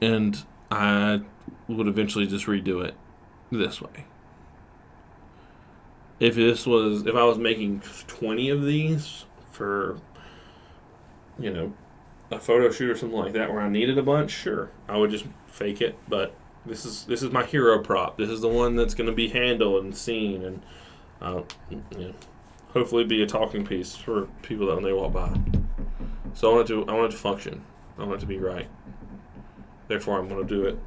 and I would eventually just redo it this way. If I was making 20 of these for, a photo shoot or something like that where I needed a bunch, sure, I would just fake it, but this is my hero prop. This is the one that's going to be handled and seen, and hopefully be a talking piece for people that when they walk by. So I want it to function. I want it to be right. Therefore, I'm going to do it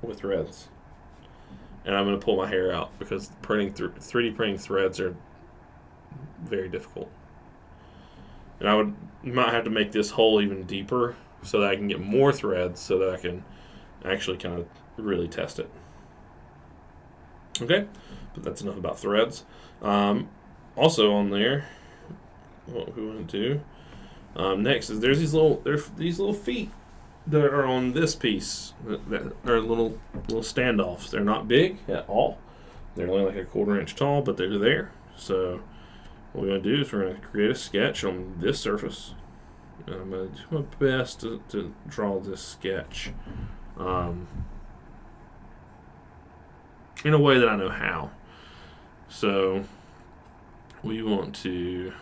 with threads, and I'm going to pull my hair out because 3D printing threads are very difficult. And I might have to make this hole even deeper so that I can get more threads so that I can actually kind of really test it. Okay, but that's enough about threads. Also on there, what we want to do next is there's these little feet that are on this piece that are little standoffs. They're not big at all. They're only like a 1/4 inch tall, but they're there. So what we're going to do is we're going to create a sketch on this surface. And I'm going to do my best to draw this sketch in a way that I know how. So we want to.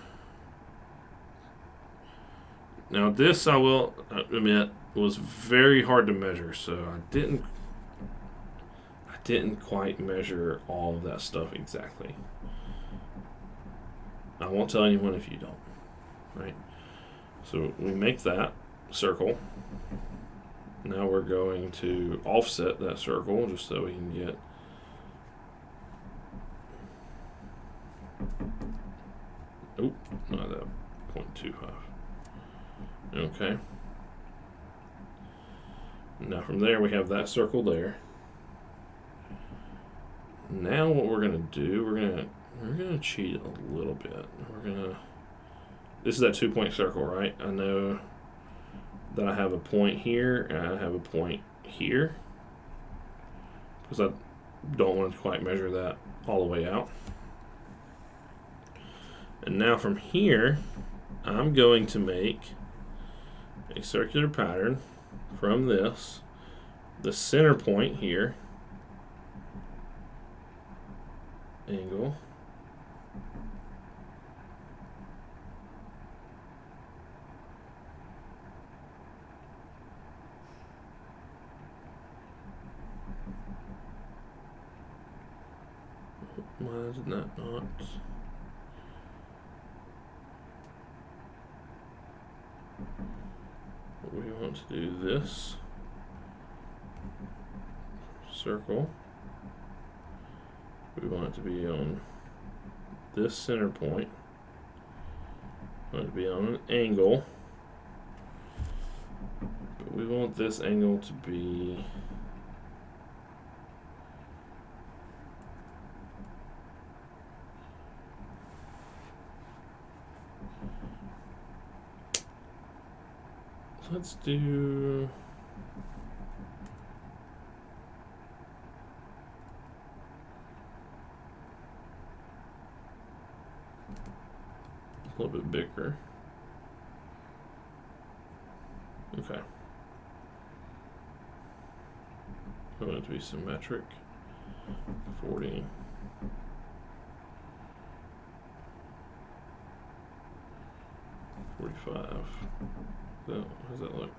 Now this, I will admit, was very hard to measure, so I didn't quite measure all of that stuff exactly. I won't tell anyone if you don't, right? So we make that circle. Now we're going to offset that circle just so we can get not that 0.25. Okay. Now from there we have that circle there. Now what we're gonna do, we're gonna cheat a little bit. This is that 2-point circle, right? I know that I have a point here and I have a point here because I don't want to quite measure that all the way out. And now from here, I'm going to make a circular pattern from this, the center point here, angle, Why is it not? We want to do this circle. We want it to be on this center point. We want it to be on an angle. But we want this angle to be let's do a little bit bigger. Okay. I want it to be symmetric. 40. So, how does that look?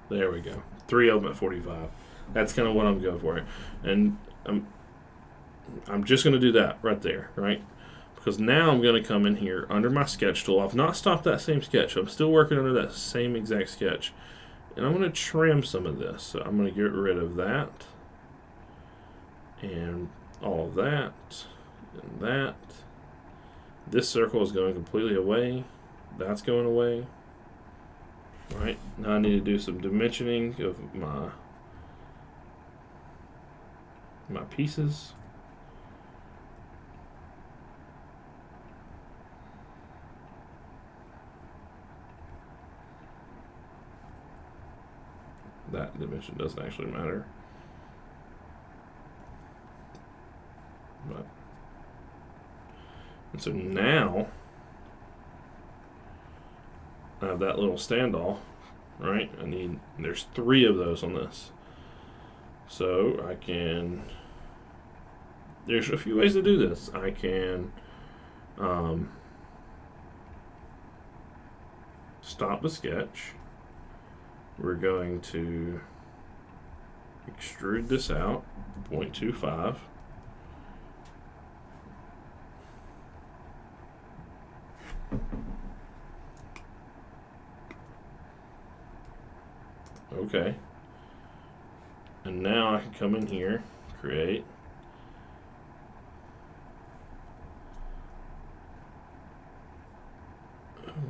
There we go. 3 of them at 45. That's kind of what I'm going for. And I'm just going to do that right there, right? Because now I'm going to come in here under my sketch tool. I've not stopped that same sketch. I'm still working under that same exact sketch. And I'm going to trim some of this. So I'm going to get rid of that. And all of that. And that. This circle is going completely away. That's going away. Right. Now I need to do some dimensioning of my pieces. That dimension doesn't actually matter. But and so now I have that little standoff, right? There's 3 of those on this. So I can, there's a few ways to do this. I can stop the sketch. We're going to extrude this out, 0.25. Okay. And now I can come in here, create.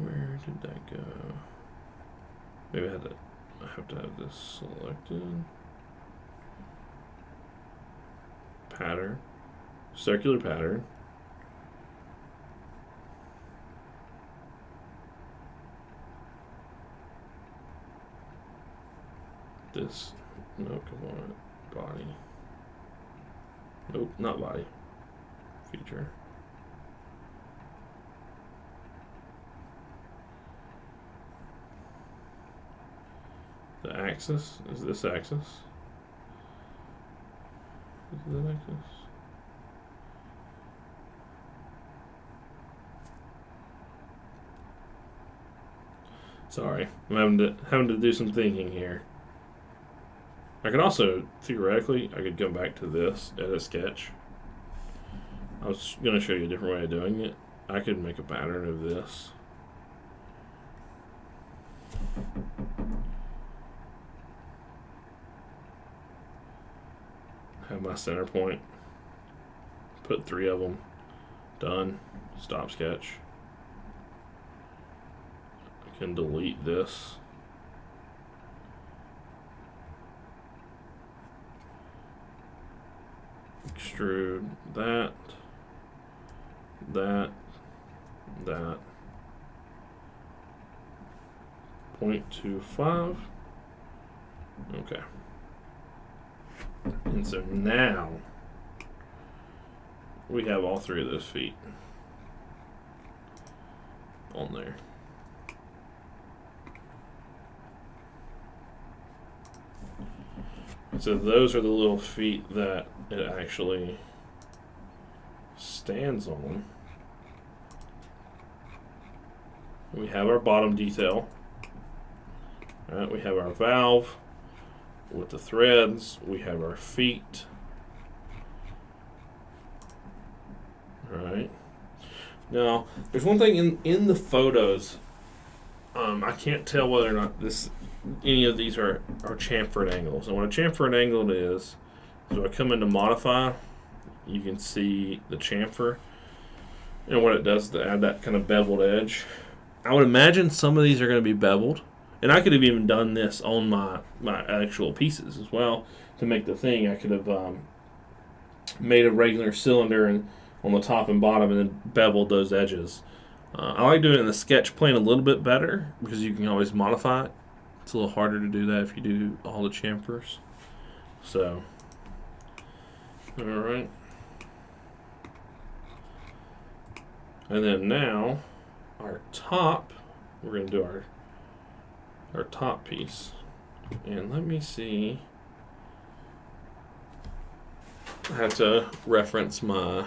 Where did that go? Maybe I have to have this selected. Pattern. Circular pattern. This, no, come on, body. Nope, not body. Feature. The axis, is this axis? Is that axis? Sorry, I'm having to do some thinking here. I could also, theoretically, I could go back to this, edit sketch. I was going to show you a different way of doing it. I could make a pattern of this. Have my center point. Put 3 of them. Done. Stop sketch. I can delete this. Extrude that, 0.25. Okay. And so now we have all 3 of those feet on there. So those are the little feet that it actually stands on. We have our bottom detail. All right, we have our valve with the threads. We have our feet. Right. Now, there's one thing in the photos. I can't tell whether or not any of these are chamfered angles. And what a chamfered angle is when I come into modify, you can see the chamfer and what it does to add that kind of beveled edge. I would imagine some of these are going to be beveled, and I could have even done this on my actual pieces as well to make the thing. I could have made a regular cylinder and on the top and bottom, and then beveled those edges. I like doing it in the sketch plane a little bit better because you can always modify it. It's a little harder to do that if you do all the chamfers. So, all right. And then now, our top, we're going to do our top piece. And let me see. I have to reference my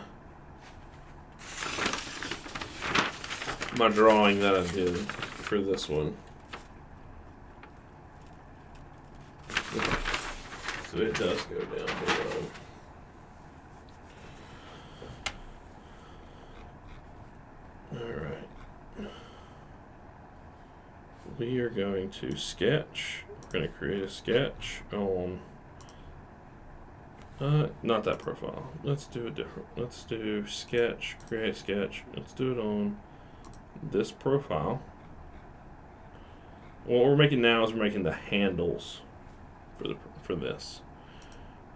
drawing that I did for this one. So it does go down below. Alright. We are going to sketch. We're going to create a sketch on not that profile. Let's do a different. Let's do sketch, create sketch. Let's do it on this profile. What we're making now is we're making the handles for this.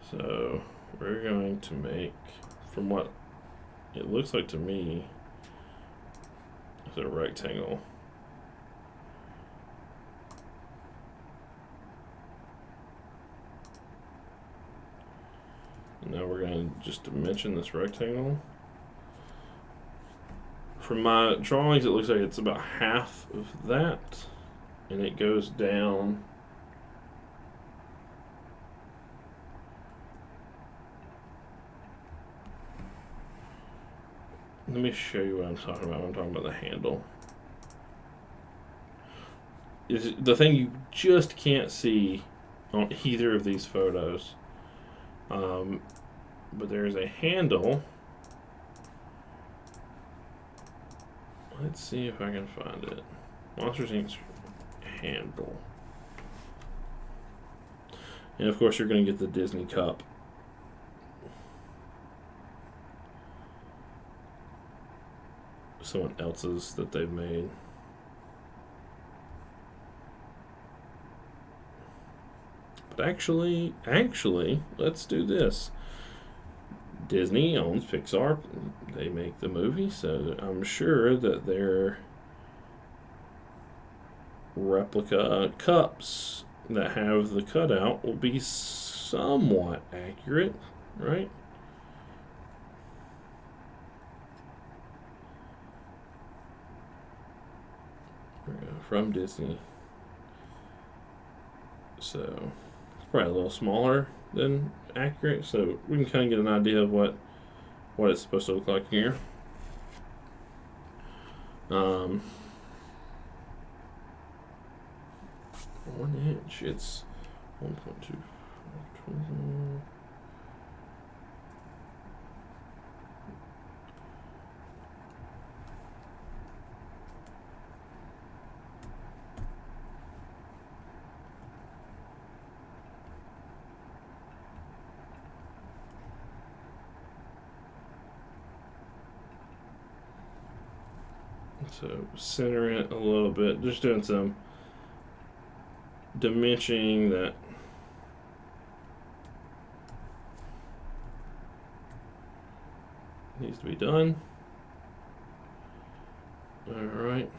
So we're going to make, from what it looks like to me, it's a rectangle. Now we're going to just dimension this rectangle. From my drawings, it looks like it's about half of that, and it goes down. Let me show you what I'm talking about. I'm talking about the handle. Is the thing you just can't see on either of these photos. But there's a handle. Let's see if I can find it. Monsters Inc.'s handle. And of course you're going to get the Disney cup. Someone else's that they've made. But actually, let's do this. Disney owns Pixar. They make the movie, so I'm sure that their replica cups that have the cutout will be somewhat accurate, right? From Disney. So it's probably a little smaller than accurate, so we can kind of get an idea of what it's supposed to look like here. 1 inch, it's 1.2. So center it a little bit, just doing some dimensioning that needs to be done. All right.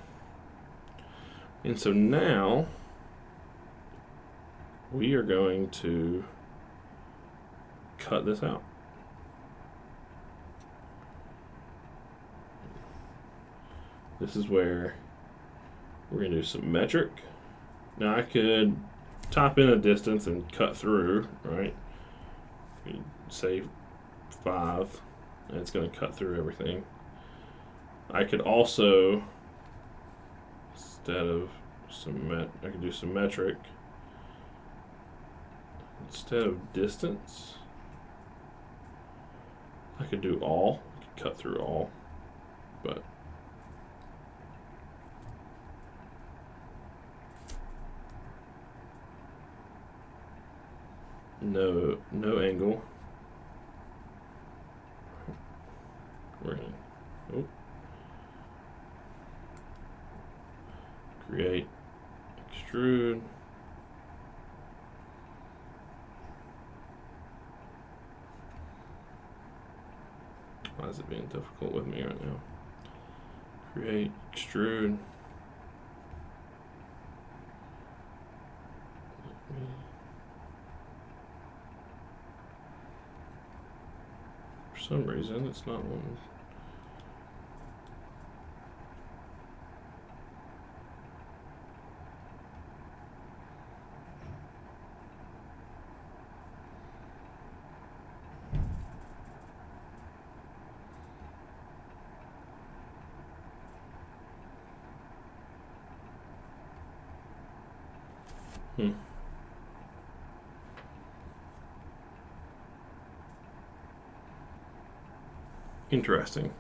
And so now we are going to cut this out. This is where we're going to do some metric. Now I could type in a distance and cut through, right? You say 5, and it's going to cut through everything. I could also, instead of I could do some metric. Instead of distance, I could do all. I could cut through all, but no angle. We're gonna create, extrude. Why is it being difficult with me right now? Create, extrude. For some reason, it's not one. Interesting.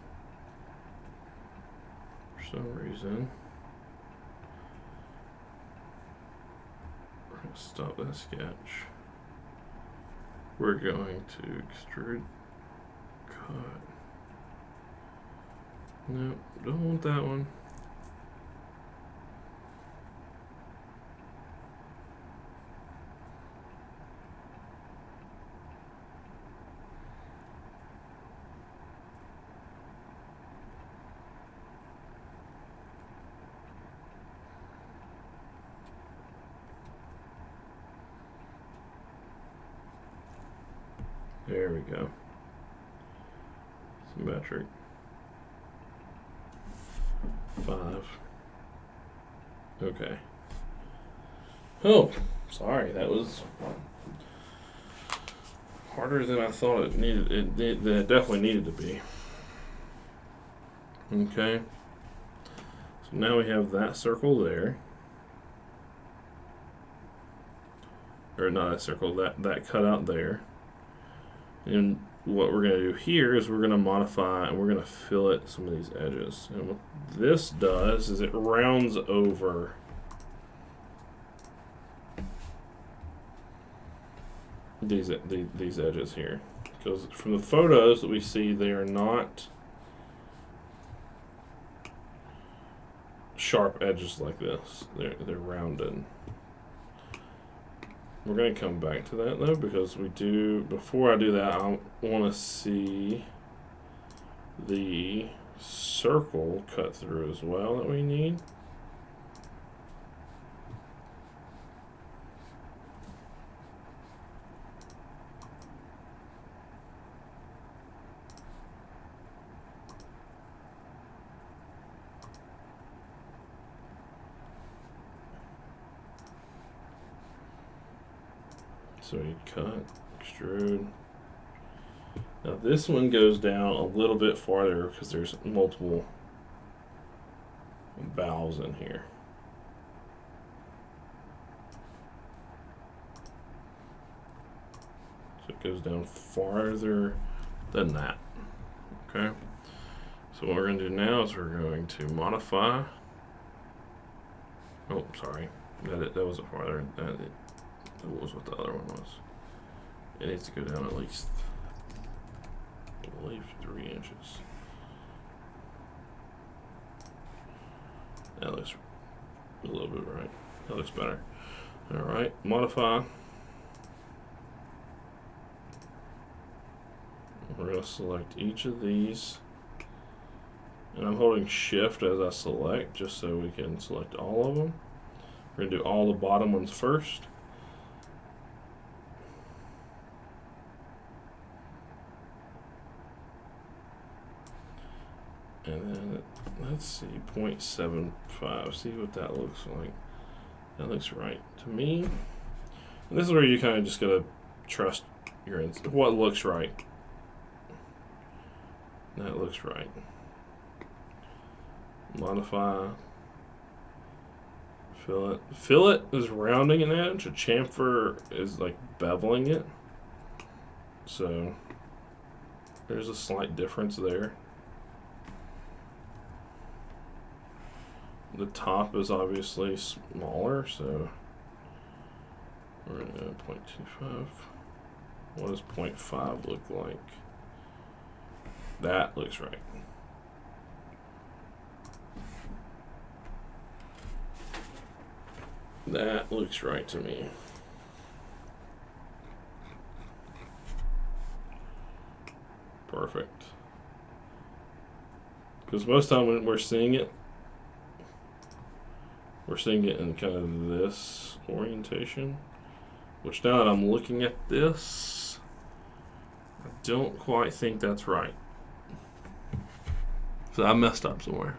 For some reason. We're going to stop that sketch. We're going to extrude, cut. No, don't want that one. There we go. Symmetric. 5. Okay. Oh, sorry. That was harder than I thought it needed. It definitely needed to be. Okay. So now we have that circle there. Or not a circle, that cutout there. And what we're going to do here is we're going to modify and we're going to fillet some of these edges. And what this does is it rounds over these edges here. Because from the photos that we see, they are not sharp edges like this. They're rounded. We're going to come back to that though, because before I do that, I want to see the circle cut through as well that we need. So you cut, extrude. Now this one goes down a little bit farther because there's multiple valves in here. So it goes down farther than that. Okay. So what we're going to do now is we're going to modify. Oh, sorry. That wasn't farther. That was what the other one was. It needs to go down at least, I believe, 3 inches. That looks a little bit right. That looks better. All right, modify. We're going to select each of these. And I'm holding shift as I select, just so we can select all of them. We're going to do all the bottom ones first. And then, let's see, 0.75. See what that looks like. That looks right to me. And this is where you kind of just gotta trust your what looks right. That looks right. Modify. Fillet. Fillet is rounding an edge. A chamfer is like beveling it. So there's a slight difference there. the top is obviously smaller, so we're going to go 0.25. What does 0.5 look like? That looks right. That looks right to me. Perfect. Because most time when we're seeing it in kind of this orientation. Which now that I'm looking at this, I don't quite think that's right. So I messed up somewhere.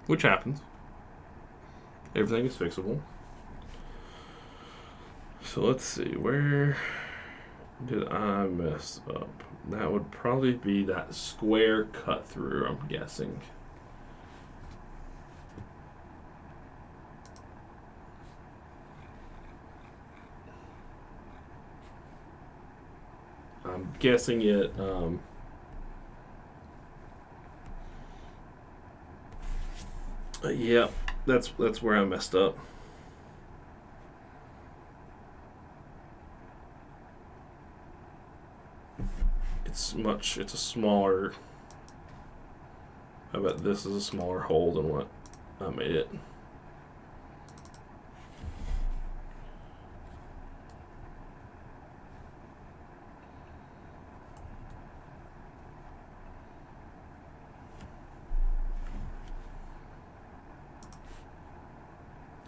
Which happens. Everything is fixable. So let's see, where did I mess up? That would probably be that square cut through, I'm guessing. I'm guessing it, yeah, that's where I messed up. It's a smaller, I bet this is a smaller hole than what I made it.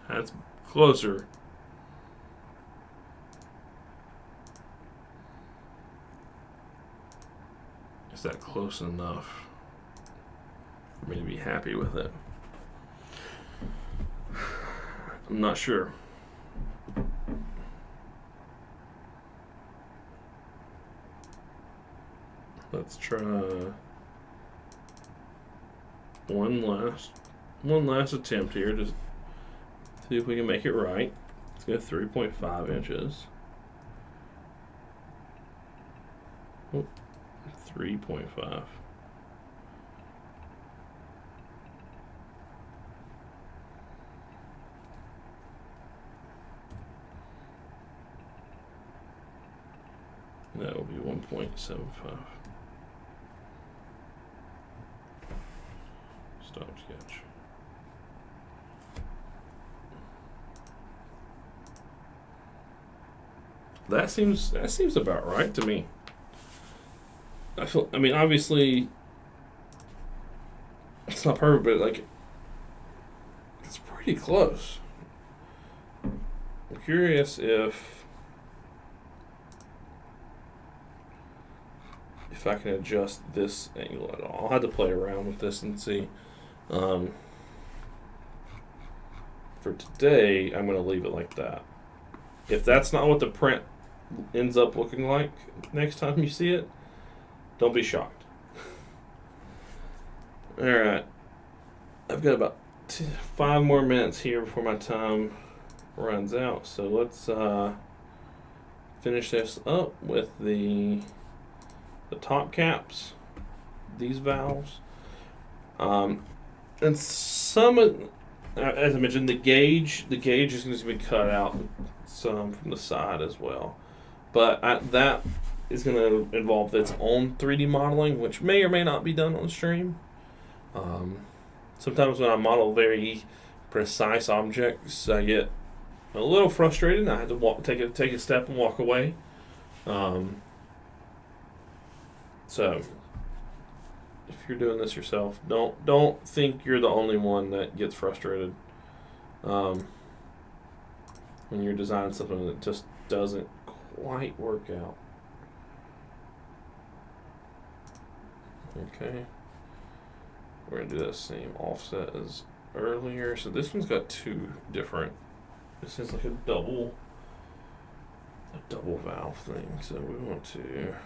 That's closer. Is that close enough for me to be happy with it? I'm not sure. Let's try one last attempt here to see if we can make it right. Let's go 3.5 inches. 3.5. That will be 1.75. Stop sketch. That seems about right to me. I mean, obviously, it's not perfect, but like, it's pretty close. I'm curious if I can adjust this angle at all. I'll have to play around with this and see. For today, I'm going to leave it like that. If that's not what the print ends up looking like next time you see it, don't be shocked. Alright. I've got about 5 more minutes here before my time runs out. So let's finish this up with the top caps, these valves. And some, as I mentioned, the gauge is going to be cut out some from the side as well. But that is going to involve its own 3D modeling, which may or may not be done on stream. Sometimes when I model very precise objects, I get a little frustrated, and I have to take a step and walk away. So, if you're doing this yourself, don't think you're the only one that gets frustrated when you're designing something that just doesn't quite work out. Okay, we're gonna do that same offset as earlier. So this one's got 2 different. This is like a double valve thing. So we want to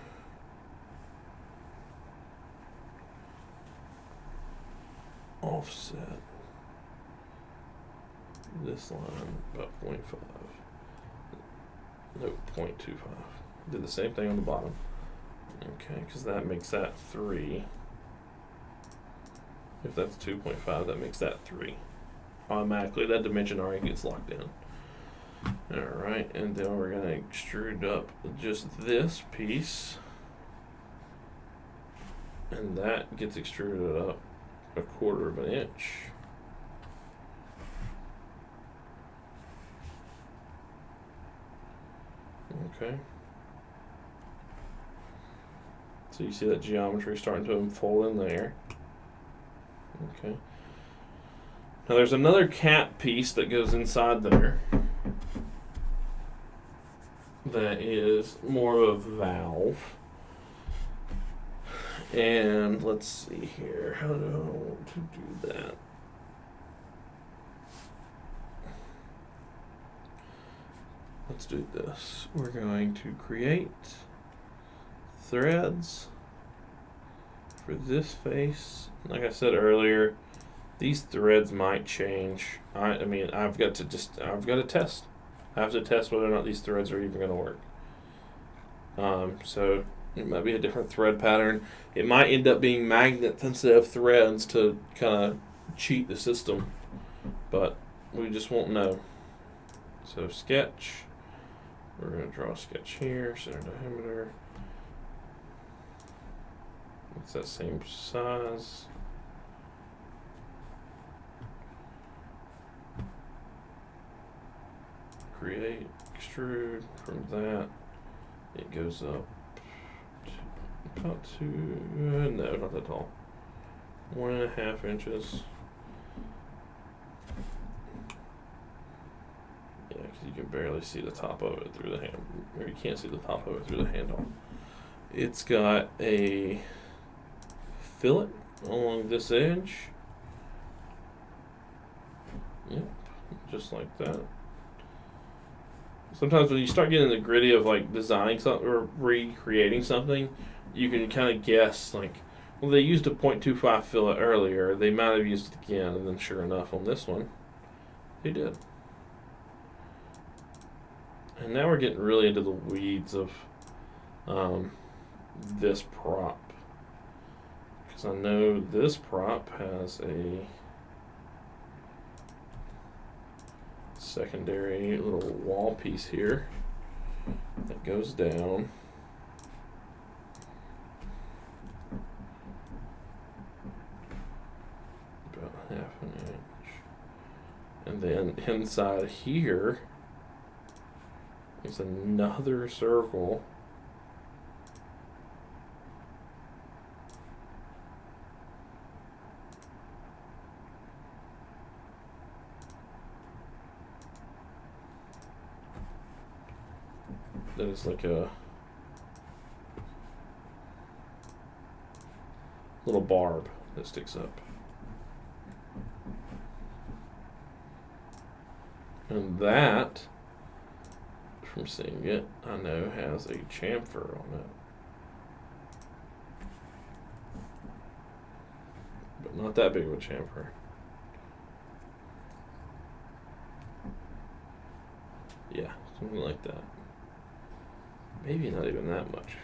offset this line about 0.5. No, 0.25. Did the same thing on the bottom. Okay, because that makes that 3. If that's 2.5, that makes that 3. Automatically, that dimension already gets locked in. Alright, and then we're going to extrude up just this piece. And that gets extruded up 1/4 of an inch. Okay. So you see that geometry starting to unfold in there. Okay. Now there's another cap piece that goes inside there that is more of a valve. And let's see here. How do I want to do that? Let's do this. We're going to create threads for this face. Like I said earlier, these threads might change. I mean, I've got to test. I have to test whether or not these threads are even going to work. So it might be a different thread pattern. It might end up being magnets instead of threads to kind of cheat the system, but we just won't know. So sketch. We're going to draw a sketch here, center diameter. It's that same size. Create, extrude. From that, it goes up about 2, no, not that tall. 1.5 inches. Yeah, because you can barely see the top of it through the hand, or you can't see the top of it through the handle. It's got a fillet along this edge. Yep, just like that. Sometimes when you start getting the gritty of like designing something or recreating something, you can kind of guess like, well, they used a 0.25 fillet earlier. They might have used it again, and then sure enough, on this one, they did. And now we're getting really into the weeds of this prop, because I know this prop has a secondary little wall piece here that goes down about 1/2 inch, and then inside here is another circle that is like a little barb that sticks up. And that, from seeing it, I know has a chamfer on it. But not that big of a chamfer. Yeah, something like that. Maybe not even that much.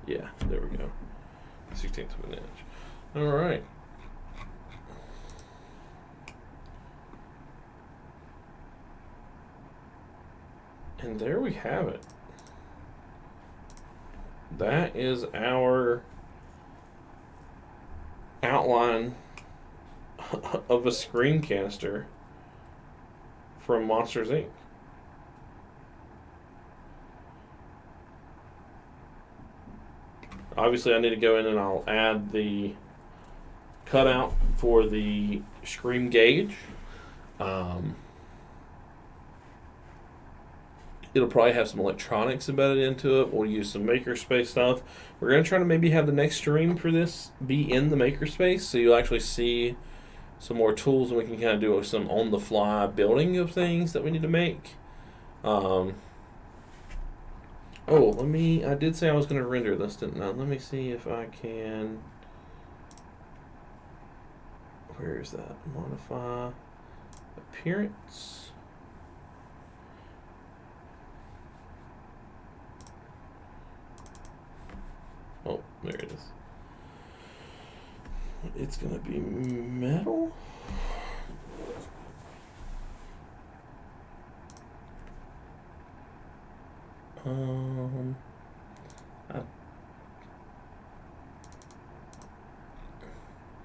Yeah, there we go. 1/16 of an inch. All right. And there we have it. That is our outline of a screen canister from Monsters, Inc. Obviously, I need to go in and I'll add the cutout for the screen gauge. It'll probably have some electronics embedded into it. We'll use some makerspace stuff. We're going to try to maybe have the next stream for this be in the makerspace, so you'll actually see some more tools and we can kind of do some on-the-fly building of things that we need to make. I did say I was going to render this, didn't I? Let me see if I can. Where is that? Modify appearance. Oh, There it is. It's going to be metal.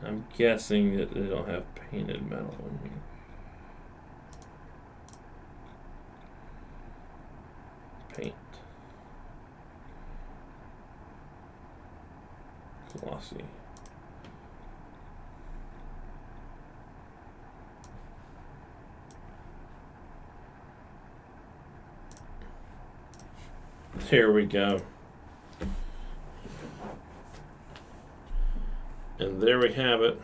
I'm guessing that they don't have painted metal in here. Paint. Glossy. Here we go. And there we have it.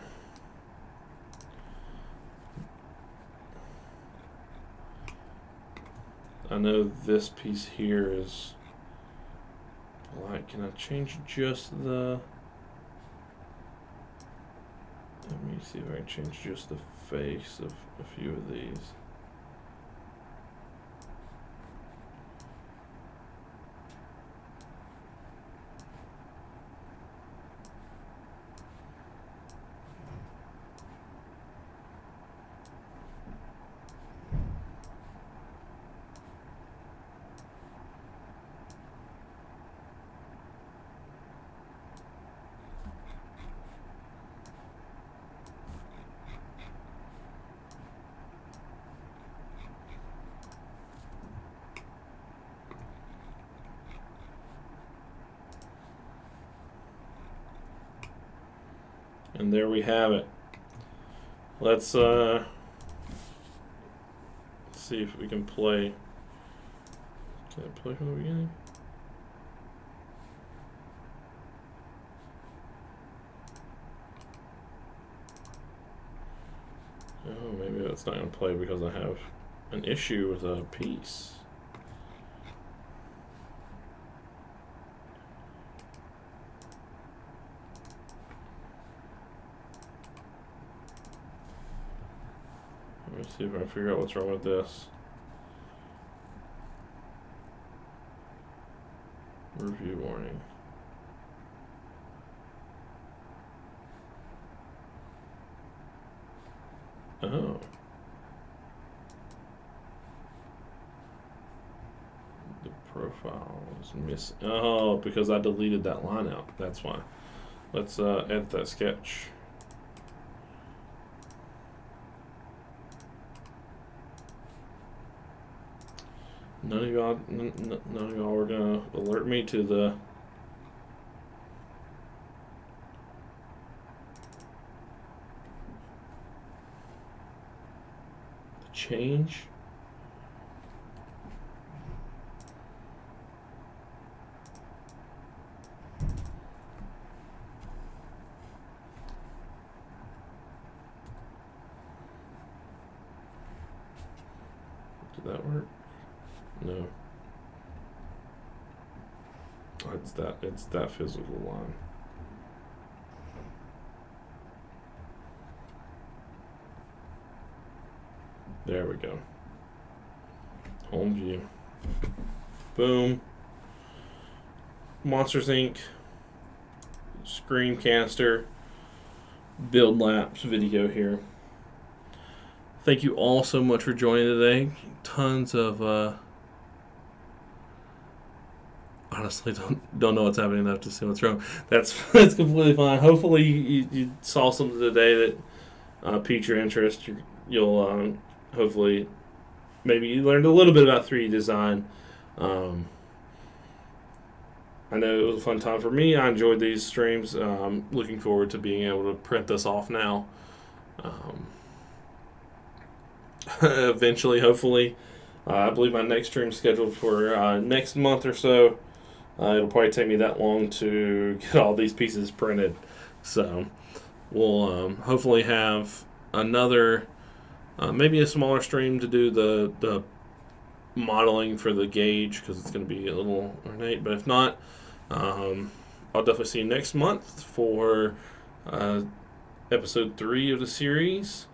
I know this piece here is black. Can I change just the... Let me see if I can change just the face of a few of these. And there we have it. Let's see if we can play. Can I play from the beginning? Oh, maybe that's not going to play because I have an issue with a piece. Let me see if I can figure out what's wrong with this. Review warning. Oh. The profile is missing. Oh, because I deleted that line out. That's why. Let's edit that sketch. None of y'all were gonna alert me to the change. Did that work? No. Oh, it's that physical line. There we go. Home view. Boom. Monsters Inc. Screen Canister. Build Labs video here. Thank you all so much for joining today. Tons of honestly don't know what's happening enough to see what's wrong. That's completely fine. Hopefully you saw something today that piqued your interest. You'll hopefully maybe you learned a little bit about 3D design. I know it was a fun time for me. I enjoyed these streams. Looking forward to being able to print this off now. Eventually, hopefully. I believe my next stream is scheduled for next month or so. It'll probably take me that long to get all these pieces printed. So we'll hopefully have another, maybe a smaller stream to do the modeling for the gauge because it's going to be a little ornate. But if not, I'll definitely see you next month for episode 3 of the series.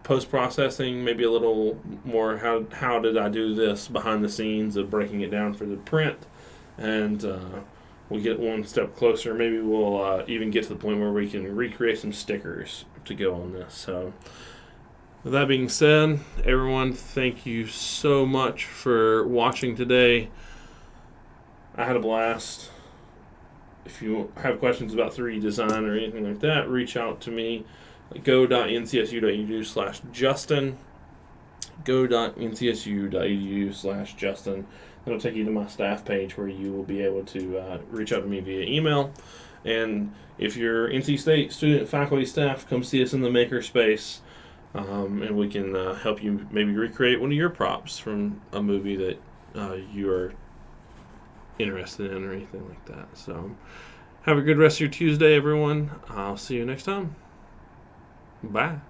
Post-processing, maybe a little more how did I do this behind the scenes of breaking it down for the print. and we get one step closer. Maybe we'll even get to the point where we can recreate some stickers to go on this. So with that being said, everyone, thank you so much for watching today. I had a blast. If you have questions about 3D design or anything like that, reach out to me. go.ncsu.edu/Justin. go.ncsu.edu/Justin. That'll take you to my staff page where you will be able to reach out to me via email. And if you're NC State student, faculty, staff, come see us in the makerspace, and we can help you maybe recreate one of your props from a movie that you are interested in or anything like that. So have a good rest of your Tuesday, everyone. I'll see you next time. Bye.